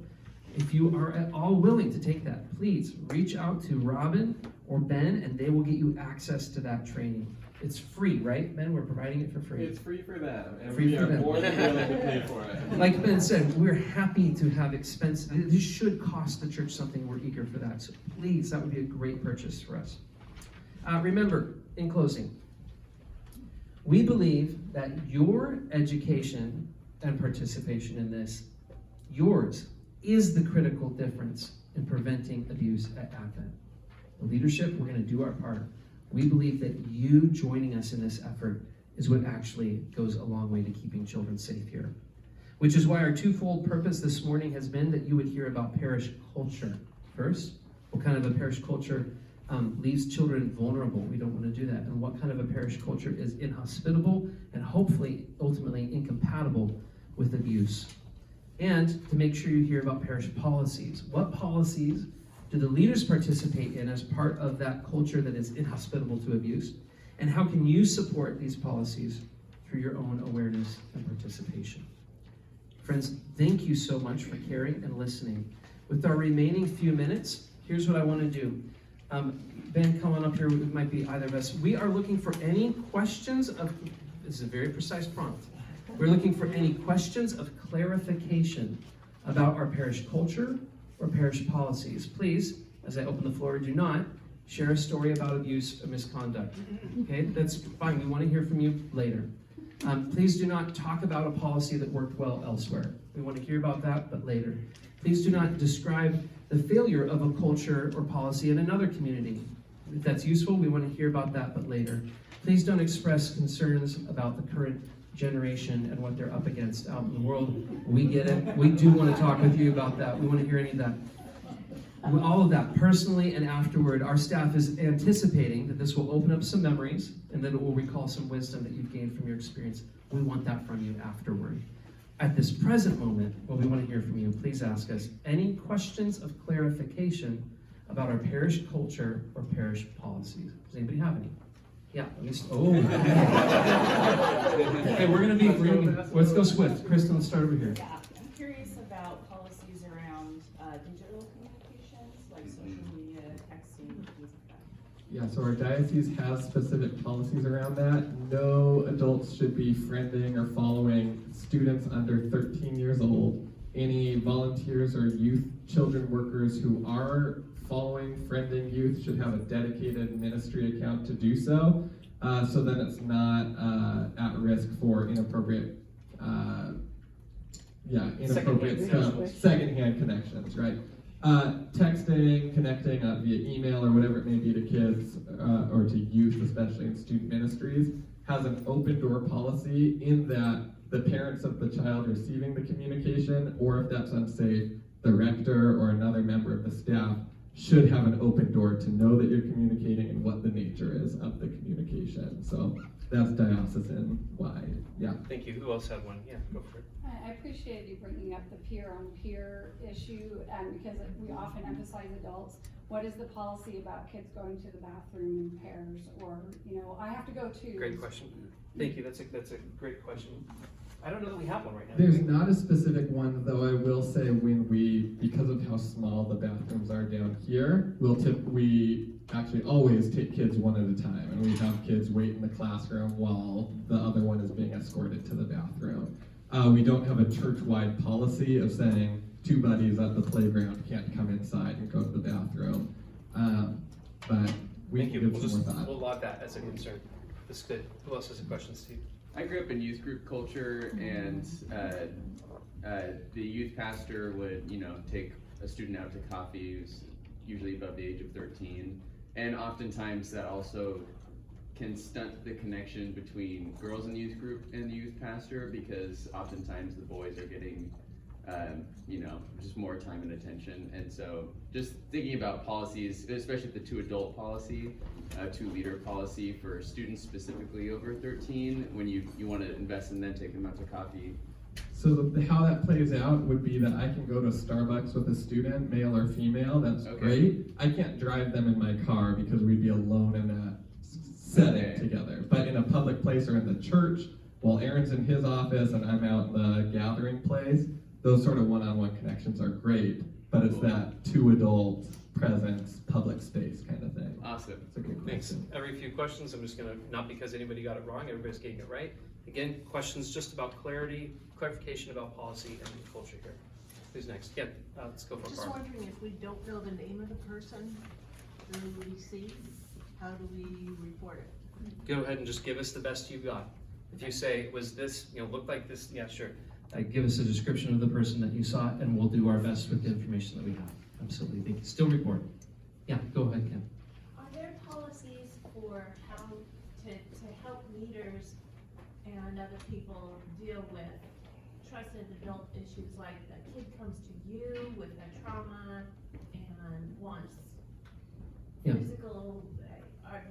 Speaker 2: If you are at all willing to take that, please reach out to Robin or Ben, and they will get you access to that training. It's free, right, Ben? We're providing it for free.
Speaker 3: It's free for them, and
Speaker 2: Free
Speaker 3: we
Speaker 2: for
Speaker 3: are
Speaker 2: them.
Speaker 3: more than willing to pay for it.
Speaker 2: Like Ben said, we're happy to have expense. This should cost the church something. We're eager for that. So please, that would be a great purchase for us. Remember, in closing, we believe that your education and participation in this, yours, is the critical difference in preventing abuse at Advent. The leadership, we're going to do our part. We believe that you joining us in this effort is what actually goes a long way to keeping children safe here. Which is why our twofold purpose this morning has been that you would hear about parish culture. First, what kind of a parish culture leaves children vulnerable? We don't want to do that. And what kind of a parish culture is inhospitable and hopefully, ultimately, incompatible with abuse? And to make sure you hear about parish policies. What policies do the leaders participate in as part of that culture that is inhospitable to abuse? And how can you support these policies through your own awareness and participation? Friends, thank you so much for caring and listening. With our remaining few minutes, here's what I want to do. Ben, come on up here. It might be either of us. We are looking for any questions of, this is a very precise prompt. We're looking for any questions of clarification about our parish culture or parish policies. Please, as I open the floor, do not share a story about abuse or misconduct. Okay, that's fine. We want to hear from you later. Please do not talk about a policy that worked well elsewhere. We want to hear about that, but later. Please do not describe the failure of a culture or policy in another community. If that's useful, we want to hear about that, but later. Please don't express concerns about the current generation and what they're up against out in the world. We get it. We do want to talk with you about that. We want to hear any of that. All of that, personally and afterward, our staff is anticipating that this will open up some memories and that it will recall some wisdom that you've gained from your experience. We want that from you afterward. At this present moment, what we want to hear from you, please ask us any questions of clarification about our parish culture or parish policies. Does anybody have any? Yeah, at least, Okay, we're gonna be, let's go swift. Kristen, let's start over here.
Speaker 4: Yeah, I'm curious about policies around digital communications, like social media, texting, things like that.
Speaker 3: Yeah, so our diocese has specific policies around that. No adults should be friending or following students under 13 years old. Any volunteers or youth children workers who are following friending youth should have a dedicated ministry account to do so, so then it's not at risk for inappropriate secondhand connections, right? Texting, connecting via email or whatever it may be to kids or to youth, especially in student ministries, has an open door policy in that the parents of the child receiving the communication, or if that's unsafe, the rector or another member of the staff should have an open door to know that you're communicating and what the nature is of the communication. So that's diocesan-wide. Yeah.
Speaker 2: Thank you. Who else had one? Yeah, go for it.
Speaker 5: I appreciate you bringing up the peer-on-peer issue, because we often emphasize adults. What is the policy about kids going to the bathroom in pairs, or I have to go too.
Speaker 2: Great question. Thank you. That's a great question. I don't know that we have one right now.
Speaker 3: There's not a specific one, though I will say because of how small the bathrooms are down here, we actually always take kids one at a time, and we have kids wait in the classroom while the other one is being escorted to the bathroom. We don't have a church-wide policy of saying two buddies at the playground can't come inside and go to the bathroom, but we can give some more thought.
Speaker 2: We'll log that as a concern. That's good. Who else has a question, Steve?
Speaker 6: I grew up in youth group culture, and the youth pastor would, take a student out to coffee who's usually above the age of 13, and oftentimes that also can stunt the connection between girls in the youth group and the youth pastor, because oftentimes the boys are getting, just more time and attention. And so just thinking about policies, especially the two-adult policy, two-leader policy for students specifically over 13, when you want to invest in them, take them out to coffee.
Speaker 3: So how that plays out would be that I can go to Starbucks with a student, male or female, that's great. I can't drive them in my car because we'd be alone in that setting together. But in a public place or in the church, while Aaron's in his office and I'm out in the gathering place, those sort of one-on-one connections are great. but it's that two adult presence, public space kind of thing.
Speaker 6: Awesome.
Speaker 3: It's a good
Speaker 2: Thanks.
Speaker 3: question.
Speaker 2: Every few questions, I'm just gonna, not because anybody got it wrong, everybody's getting it right. Again, questions just about clarification about policy and culture here. Who's next? Yeah, let's go for
Speaker 7: Just
Speaker 2: Barbara.
Speaker 7: wondering if we don't know the name of the person who we see, how do we report it?
Speaker 2: Go ahead and just give us the best you've got. If you say, was this, looked like this, yeah, sure. Give us a description of the person that you saw, and we'll do our best with the information that we have. Absolutely, thank you. Still report. Yeah, go ahead, Kim.
Speaker 8: Are there policies for how to help leaders and other people deal with trusted adult issues, like a kid comes to you with a trauma and wants
Speaker 2: Yeah.
Speaker 8: physical,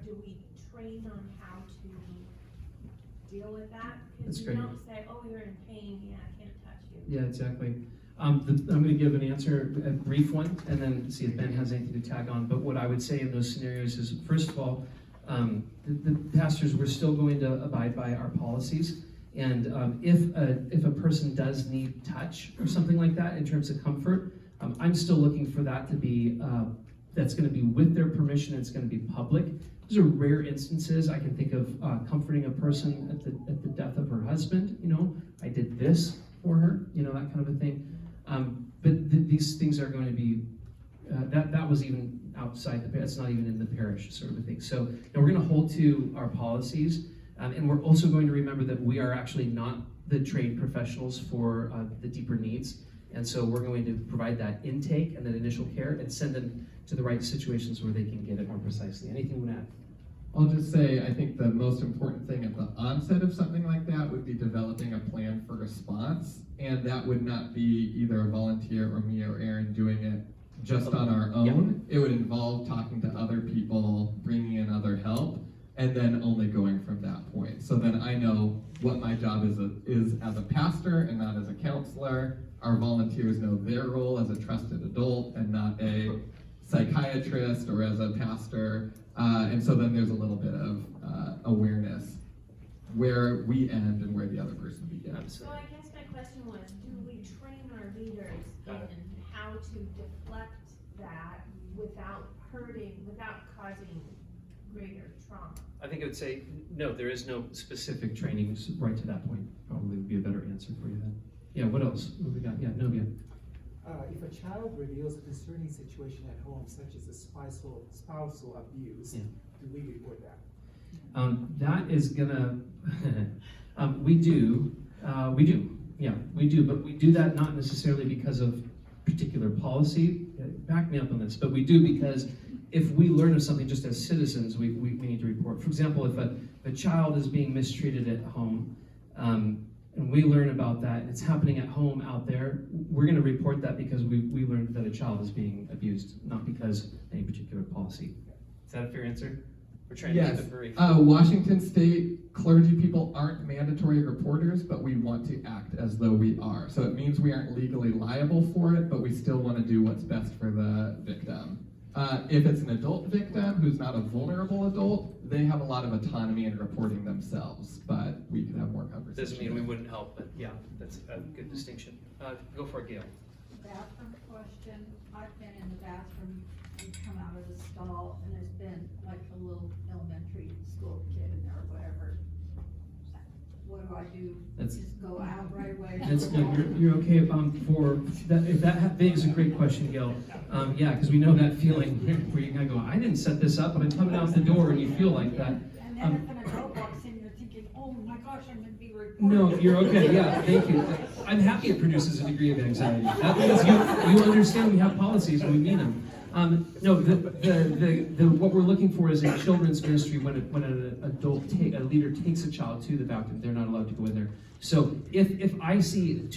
Speaker 8: do we train on how to deal with that?
Speaker 2: That's
Speaker 8: Because
Speaker 2: great.
Speaker 8: you don't say, oh, you're in pain, yeah, I can't touch you.
Speaker 2: Yeah, exactly. I'm going to give an answer, a brief one, and then see if Ben has anything to tag on. But what I would say in those scenarios is, first of all, the pastors, we're still going to abide by our policies. And if a person does need touch or something like that in terms of comfort, I'm still looking for that to be, that's going to be with their permission. It's going to be public. Those are rare instances. I can think of comforting a person at the death of her husband. I did this for her. That kind of a thing. These things are going to be that was even outside the. It's not even in the parish, sort of a thing. So we're going to hold to our policies, and we're also going to remember that we are actually not the trained professionals for the deeper needs, and so we're going to provide that intake and that initial care and send them to the right situations where they can get it more precisely. Anything you want to add?
Speaker 3: I'll just say, I think the most important thing at the onset of something like that would be developing a plan for response, and that would not be either a volunteer or me or Aaron doing it just on our own. It would involve talking to other people, bringing in other help, and then only going from that point. So then I know what my job is as a pastor and not as a counselor. Our volunteers know their role as a trusted adult and not a psychiatrist or as a pastor. And so then there's a little bit of awareness where we end and where the other person begins.
Speaker 8: So I guess my question was, do we train our leaders in how to deflect that without causing greater trauma?
Speaker 2: I think I would say, no, there is no specific trainings right to that point. Probably would be a better answer for you then. Yeah, what else? What we got? Yeah, Novia.
Speaker 9: If a child reveals a concerning situation at home, such as a spousal abuse,
Speaker 2: Yeah.
Speaker 9: do we report that?
Speaker 2: That is gonna, we do, yeah, we do, but we do that not necessarily because of particular policy. Back me up on this, but we do because if we learn of something just as citizens, we need to report. For example, if a child is being mistreated at home, and we learn about that, and it's happening at home out there, we're gonna report that because we learned that a child is being abused, not because of any particular policy. Is that a fair answer? We're trying to keep it brief.
Speaker 3: Washington State clergy people aren't mandatory reporters, but we want to act as though we are. So it means we aren't legally liable for it, but we still want to do what's best for the victim. If it's an adult victim who's not a vulnerable adult, they have a lot of autonomy in reporting themselves, but we could have more conversation.
Speaker 2: Doesn't mean we wouldn't help, but yeah, that's a good distinction. Go for it, Gail.
Speaker 10: Bathroom question. I've been in the bathroom, you come out of the stall, and there's been like a little elementary school kid in there or whatever. What do I do?
Speaker 2: That's-
Speaker 10: Just go out right away?
Speaker 2: That's good. You're okay. For that, if that begs a great question, Gail. Yeah, because we know that feeling where you kind of go, I didn't set this up, but I'm coming out the door, and you feel like that.
Speaker 10: And then if an adult walks in, you're thinking, oh my gosh, I'm gonna be reported.
Speaker 2: No, you're okay. Yeah, thank you. I'm happy it produces a degree of anxiety. That means you understand we have policies and we mean them. No, what we're looking for is in children's ministry when a leader takes a child to the bathroom, they're not allowed to go in there. So if I see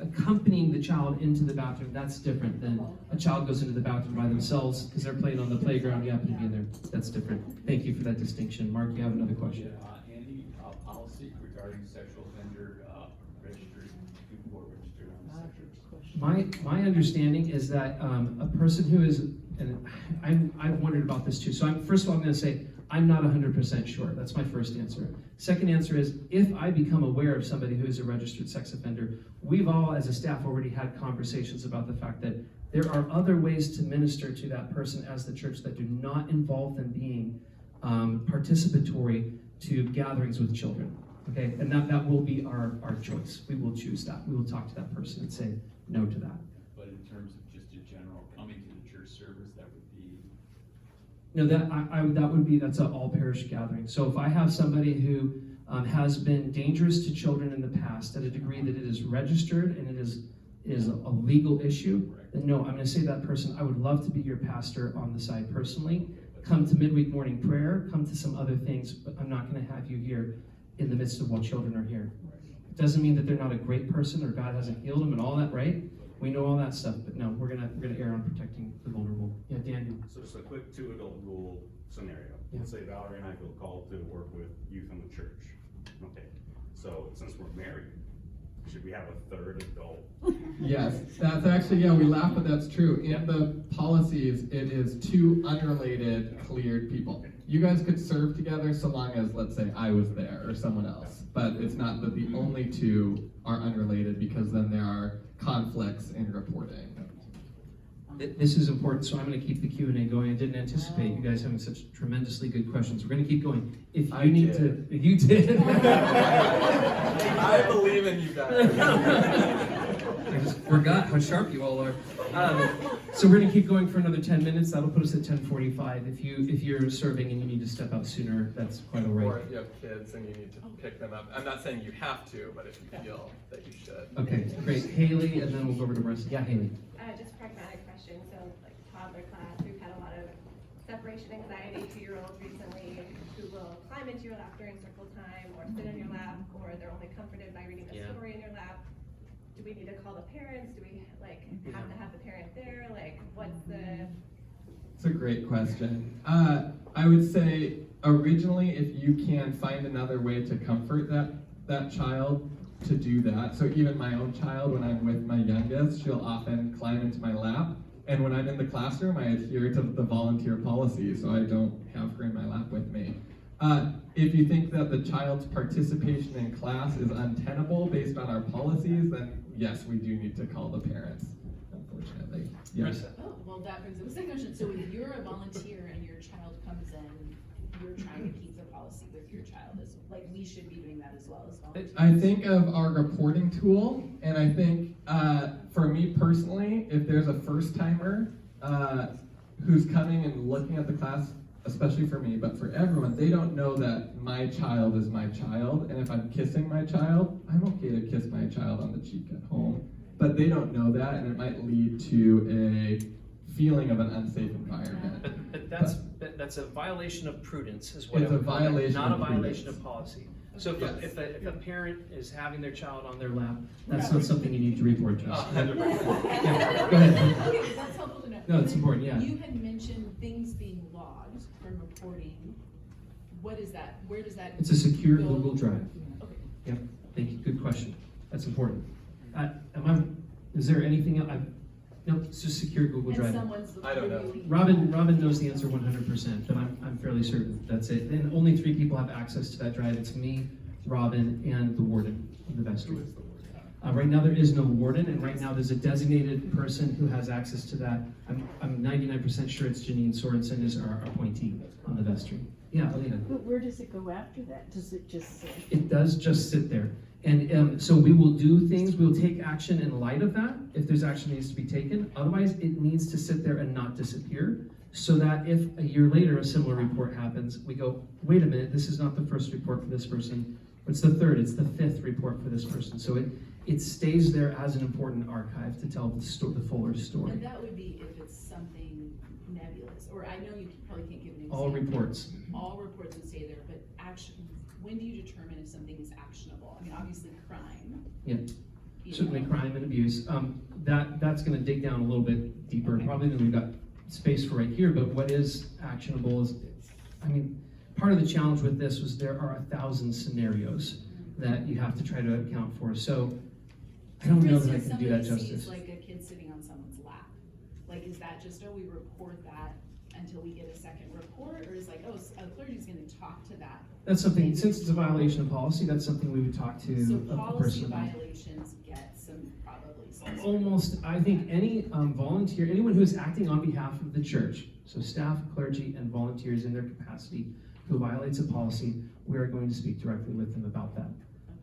Speaker 2: accompanying the child into the bathroom, that's different than a child goes into the bathroom by themselves because they're playing on the playground. You happen to be in there. That's different. Thank you for that distinction. Mark, you have another question.
Speaker 11: Any policy regarding sexual offender registry, people who are registered on the sexual.
Speaker 2: My understanding is that a person who is, and I've wondered about this too. So first of all, I'm going to say I'm not 100% sure. That's my first answer. Second answer is if I become aware of somebody who is a registered sex offender, we've all as a staff already had conversations about the fact that There are other ways to minister to that person as the church that do not involve them being participatory to gatherings with children. Okay, and that will be our choice. We will choose that. We will talk to that person and say no to that.
Speaker 11: But in terms of just a general coming to the church service, that would be.
Speaker 2: No, that's an all parish gathering. So if I have somebody who has been dangerous to children in the past at a degree that it is registered and it is a legal issue, then no, I'm going to say to that person, I would love to be your pastor on the side personally. Come to midweek morning prayer, come to some other things, but I'm not going to have you here in the midst of while children are here. It doesn't mean that they're not a great person or God hasn't healed them and all that, right? We know all that stuff, but no, we're gonna err on protecting the vulnerable. Yeah, Daniel.
Speaker 12: So just a quick 2-adult rule scenario.
Speaker 2: Yeah.
Speaker 12: Let's say Valerie and I feel called to work with youth in the church. Okay, so since we're married, should we have a 3rd adult?
Speaker 3: Yes, that's actually, yeah, we laugh, but that's true. In the policies, it is 2 unrelated cleared people. You guys could serve together so long as, let's say, I was there or someone else. But it's not that the only 2 are unrelated, because then there are conflicts in reporting.
Speaker 2: This is important, so I'm going to keep the Q&A going. I didn't anticipate you guys having such tremendously good questions. We're going to keep going. If you did.
Speaker 3: I believe in you guys.
Speaker 2: I just forgot how sharp you all are. So we're going to keep going for another 10 minutes. That'll put us at 10:45. If you're serving and you need to step out sooner, that's quite all right.
Speaker 3: Or if you have kids and you need to pick them up. I'm not saying you have to, but if you feel that you should.
Speaker 2: Okay, great. Haley, and then we'll go over to Marissa. Yeah, Haley.
Speaker 13: Just pragmatic question. So, like toddler class, we've had a lot of separation anxiety, 2-year-olds recently who will climb into your lap during circle time, or sit in your lap, or they're only comforted by reading a story in your lap. Do we need to call the parents? Do we have to have the parent there? What's the?
Speaker 3: It's a great question. I would say originally, if you can find another way to comfort that child, to do that. So even my own child, when I'm with my youngest, she'll often climb into my lap. And when I'm in the classroom, I adhere to the volunteer policy, so I don't have her in my lap with me. If you think that the child's participation in class is untenable based on our policies, then yes, we do need to call the parents, unfortunately. Yes.
Speaker 14: Oh, well, that brings up a second question. So if you're a volunteer and your child comes in, you're trying to keep the policy with your child, we should be doing that as well as volunteers.
Speaker 3: I think of our reporting tool, and I think for me personally, if there's a first timer who's coming and looking at the class, especially for me, but for everyone, they don't know that my child is my child, and if I'm kissing my child, I'm okay to kiss my child on the cheek at home, but they don't know that, and it might lead to a feeling of an unsafe environment.
Speaker 2: But that's a violation of prudence, is what
Speaker 3: It's
Speaker 2: I
Speaker 3: a
Speaker 2: would call it,
Speaker 3: violation
Speaker 2: not a
Speaker 3: of
Speaker 2: violation
Speaker 3: prudence.
Speaker 2: of policy. So
Speaker 3: Yes.
Speaker 2: if a parent is having their child on their lap, that's not something you need to report to us. Yeah, go ahead.
Speaker 14: Okay, that's helpful to know.
Speaker 2: No, it's important, yeah.
Speaker 14: You had mentioned things being logged from reporting. What is that? Where does that?
Speaker 2: It's a secure
Speaker 14: go?
Speaker 2: Google Drive.
Speaker 14: Okay.
Speaker 2: Yep, thank you, good question. That's important. Is there anything else? Nope, it's just secure Google
Speaker 14: And
Speaker 2: Drive.
Speaker 14: someone's
Speaker 3: I don't know.
Speaker 14: reviewing-
Speaker 2: Robin knows the answer 100%, but I'm fairly certain that's it. And only 3 people have access to that drive. It's me, Robin, and the warden of the vestry. Right now there is no warden, and right now there's a designated person who has access to that. I'm 99% sure it's Janine Sorensen is our appointee on the vestry. Yeah, Alina.
Speaker 7: But where does it go after that? Does it just say?
Speaker 2: It does just sit there. And so we will do things, we'll take action in light of that, if there's action needs to be taken. Otherwise, it needs to sit there and not disappear, so that if a year later a similar report happens, we go, wait a minute, this is not the first report for this person. It's the 3rd, it's the 5th report for this person. So it stays there as an important archive to tell the fuller story.
Speaker 14: And that would be if it's something nebulous, or I know you probably can't give an example.
Speaker 2: All reports.
Speaker 14: All reports would stay there, but when do you determine if something is actionable? I mean, obviously crime.
Speaker 2: Yeah, certainly crime and abuse. That's gonna dig down a little bit deeper, probably than we've got space for right here, but what is actionable is, part of the challenge with this was there are 1,000 scenarios that you have to try to account for. So I don't know that I can do that
Speaker 14: somebody
Speaker 2: justice.
Speaker 14: sees like a kid sitting on someone's lap. Like, is that just, we report that until we get a second report? Or is like, a clergy's gonna talk to that?
Speaker 2: That's something, since it's a violation of policy, that's something we would talk to
Speaker 14: So
Speaker 2: a
Speaker 14: policy
Speaker 2: person about.
Speaker 14: violations get probably some
Speaker 2: almost, I think any volunteer, anyone who's acting on behalf of the church, so staff, clergy, and volunteers in their capacity who violates a policy, we are going to speak directly with them about that.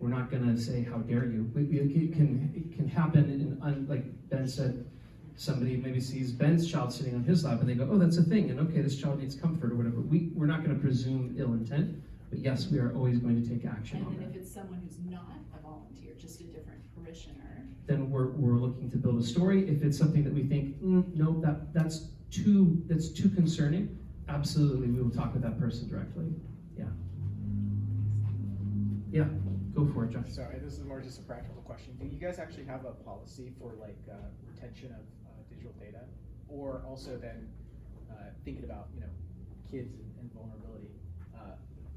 Speaker 2: We're not going to say, how dare you. It can happen, like Ben said, somebody maybe sees Ben's child sitting on his lap and they go, oh, that's a thing, and okay, this child needs comfort or whatever. We're not going to presume ill intent, but yes, we are always going to take action on
Speaker 14: And then
Speaker 2: that.
Speaker 14: if it's someone who's not a volunteer, just a different parishioner.
Speaker 2: Then we're looking to build a story. If it's something that we think, no, that's too concerning, absolutely, we will talk with that person directly. Yeah, go for it, Josh.
Speaker 15: Sorry, this is more just a practical question. Do you guys actually have a policy for like retention of digital data, or also then thinking about kids and vulnerability?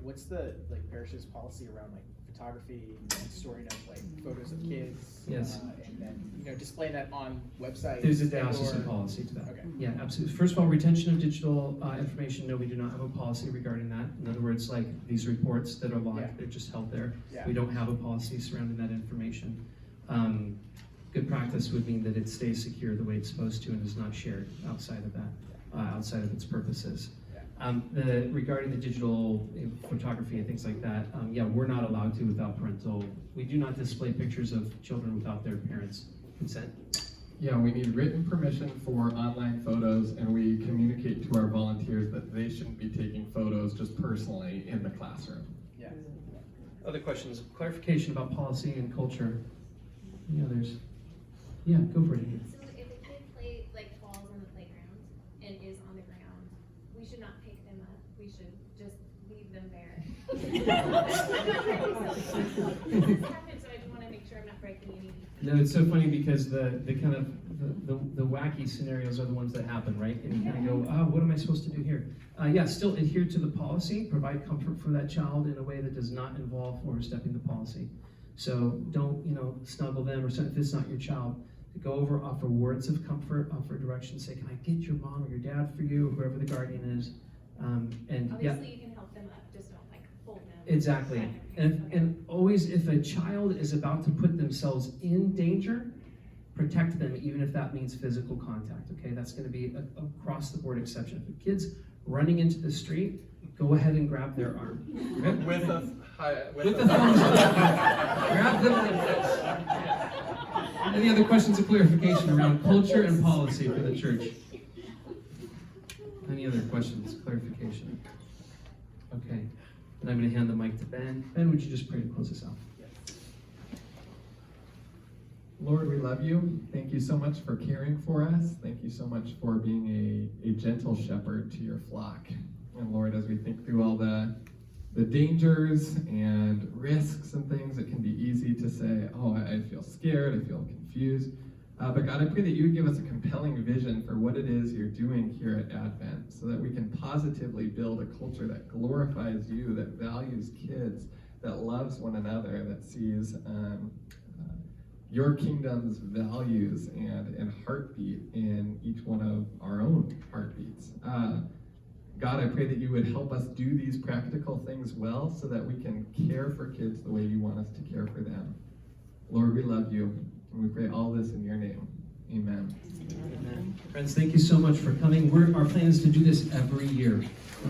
Speaker 15: What's the parish's policy around like photography and storing of like photos of kids?
Speaker 2: Yes.
Speaker 15: And then displaying that on websites.
Speaker 2: There's a diocesan policy to that.
Speaker 15: Okay.
Speaker 2: Yeah, absolutely. First of all, retention of digital information, no, we do not have a policy regarding that. In other words, like these reports that are logged, they're just held there.
Speaker 15: Yeah.
Speaker 2: We don't have a policy surrounding that information. Good practice would mean that it stays secure the way it's supposed to and is not shared outside of that, outside of its purposes. Regarding the digital photography and things like that, we're not allowed to without parental. We do not display pictures of children without their parents' consent.
Speaker 3: Yeah, we need written permission for online photos, and we communicate to our volunteers that they shouldn't be taking photos just personally in the classroom.
Speaker 15: Yeah.
Speaker 2: Other questions? Clarification about policy and culture. Any others? Yeah, go for it.
Speaker 13: So if a kid falls on the playground and is on the ground, we should not pick them up. We should just leave them there. This happened, so I just want to make sure I'm not breaking any.
Speaker 2: No, it's so funny because the kind of the wacky scenarios are the ones that happen, right? And you kind of go, what am I supposed to do here? Still adhere to the policy, provide comfort for that child in a way that does not involve overstepping the policy. So don't, snuggle them or something if it's not your child. Go over, offer words of comfort, offer direction, say, can I get your mom or your dad for you, whoever the guardian is.
Speaker 13: Obviously, you can help them up, just don't hold them.
Speaker 2: Exactly. And always, if a child is about to put themselves in danger, protect them, even if that means physical contact, okay? That's gonna be across the board exception. If a kid's running into the street, go ahead and grab their arm. Okay?
Speaker 3: With a
Speaker 2: thumbs up. Grab them like this. Any other questions of clarification around culture and policy for the church? Any other questions, clarification? Okay, and I'm going to hand the mic to Ben. Ben, would you just pray to close us out?
Speaker 3: Lord, we love you. Thank you so much for caring for us. Thank you so much for being a gentle shepherd to your flock. And Lord, as we think through all the dangers and risks and things, it can be easy to say, oh, I feel scared, I feel confused. But God, I pray that you would give us a compelling vision for what it is you're doing here at Advent, so that we can positively build a culture that glorifies you, that values kids, that loves one another, that sees your kingdom's values and heartbeat in each one of our own heartbeats. God, I pray that you would help us do these practical things well so that we can care for kids the way you want us to care for them. Lord, we love you, and we pray all this in your name. Amen.
Speaker 2: Amen. Friends, thank you so much for coming. Our plan is to do this every year.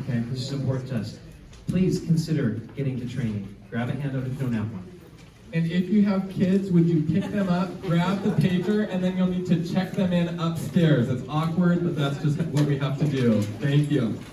Speaker 2: Okay, this is important to us. Please consider getting to training. Grab a handout if you don't have one.
Speaker 3: And if you have kids, would you pick them up, grab the pager, and then you'll need to check them in upstairs. It's awkward, but that's just what we have to do. Thank you.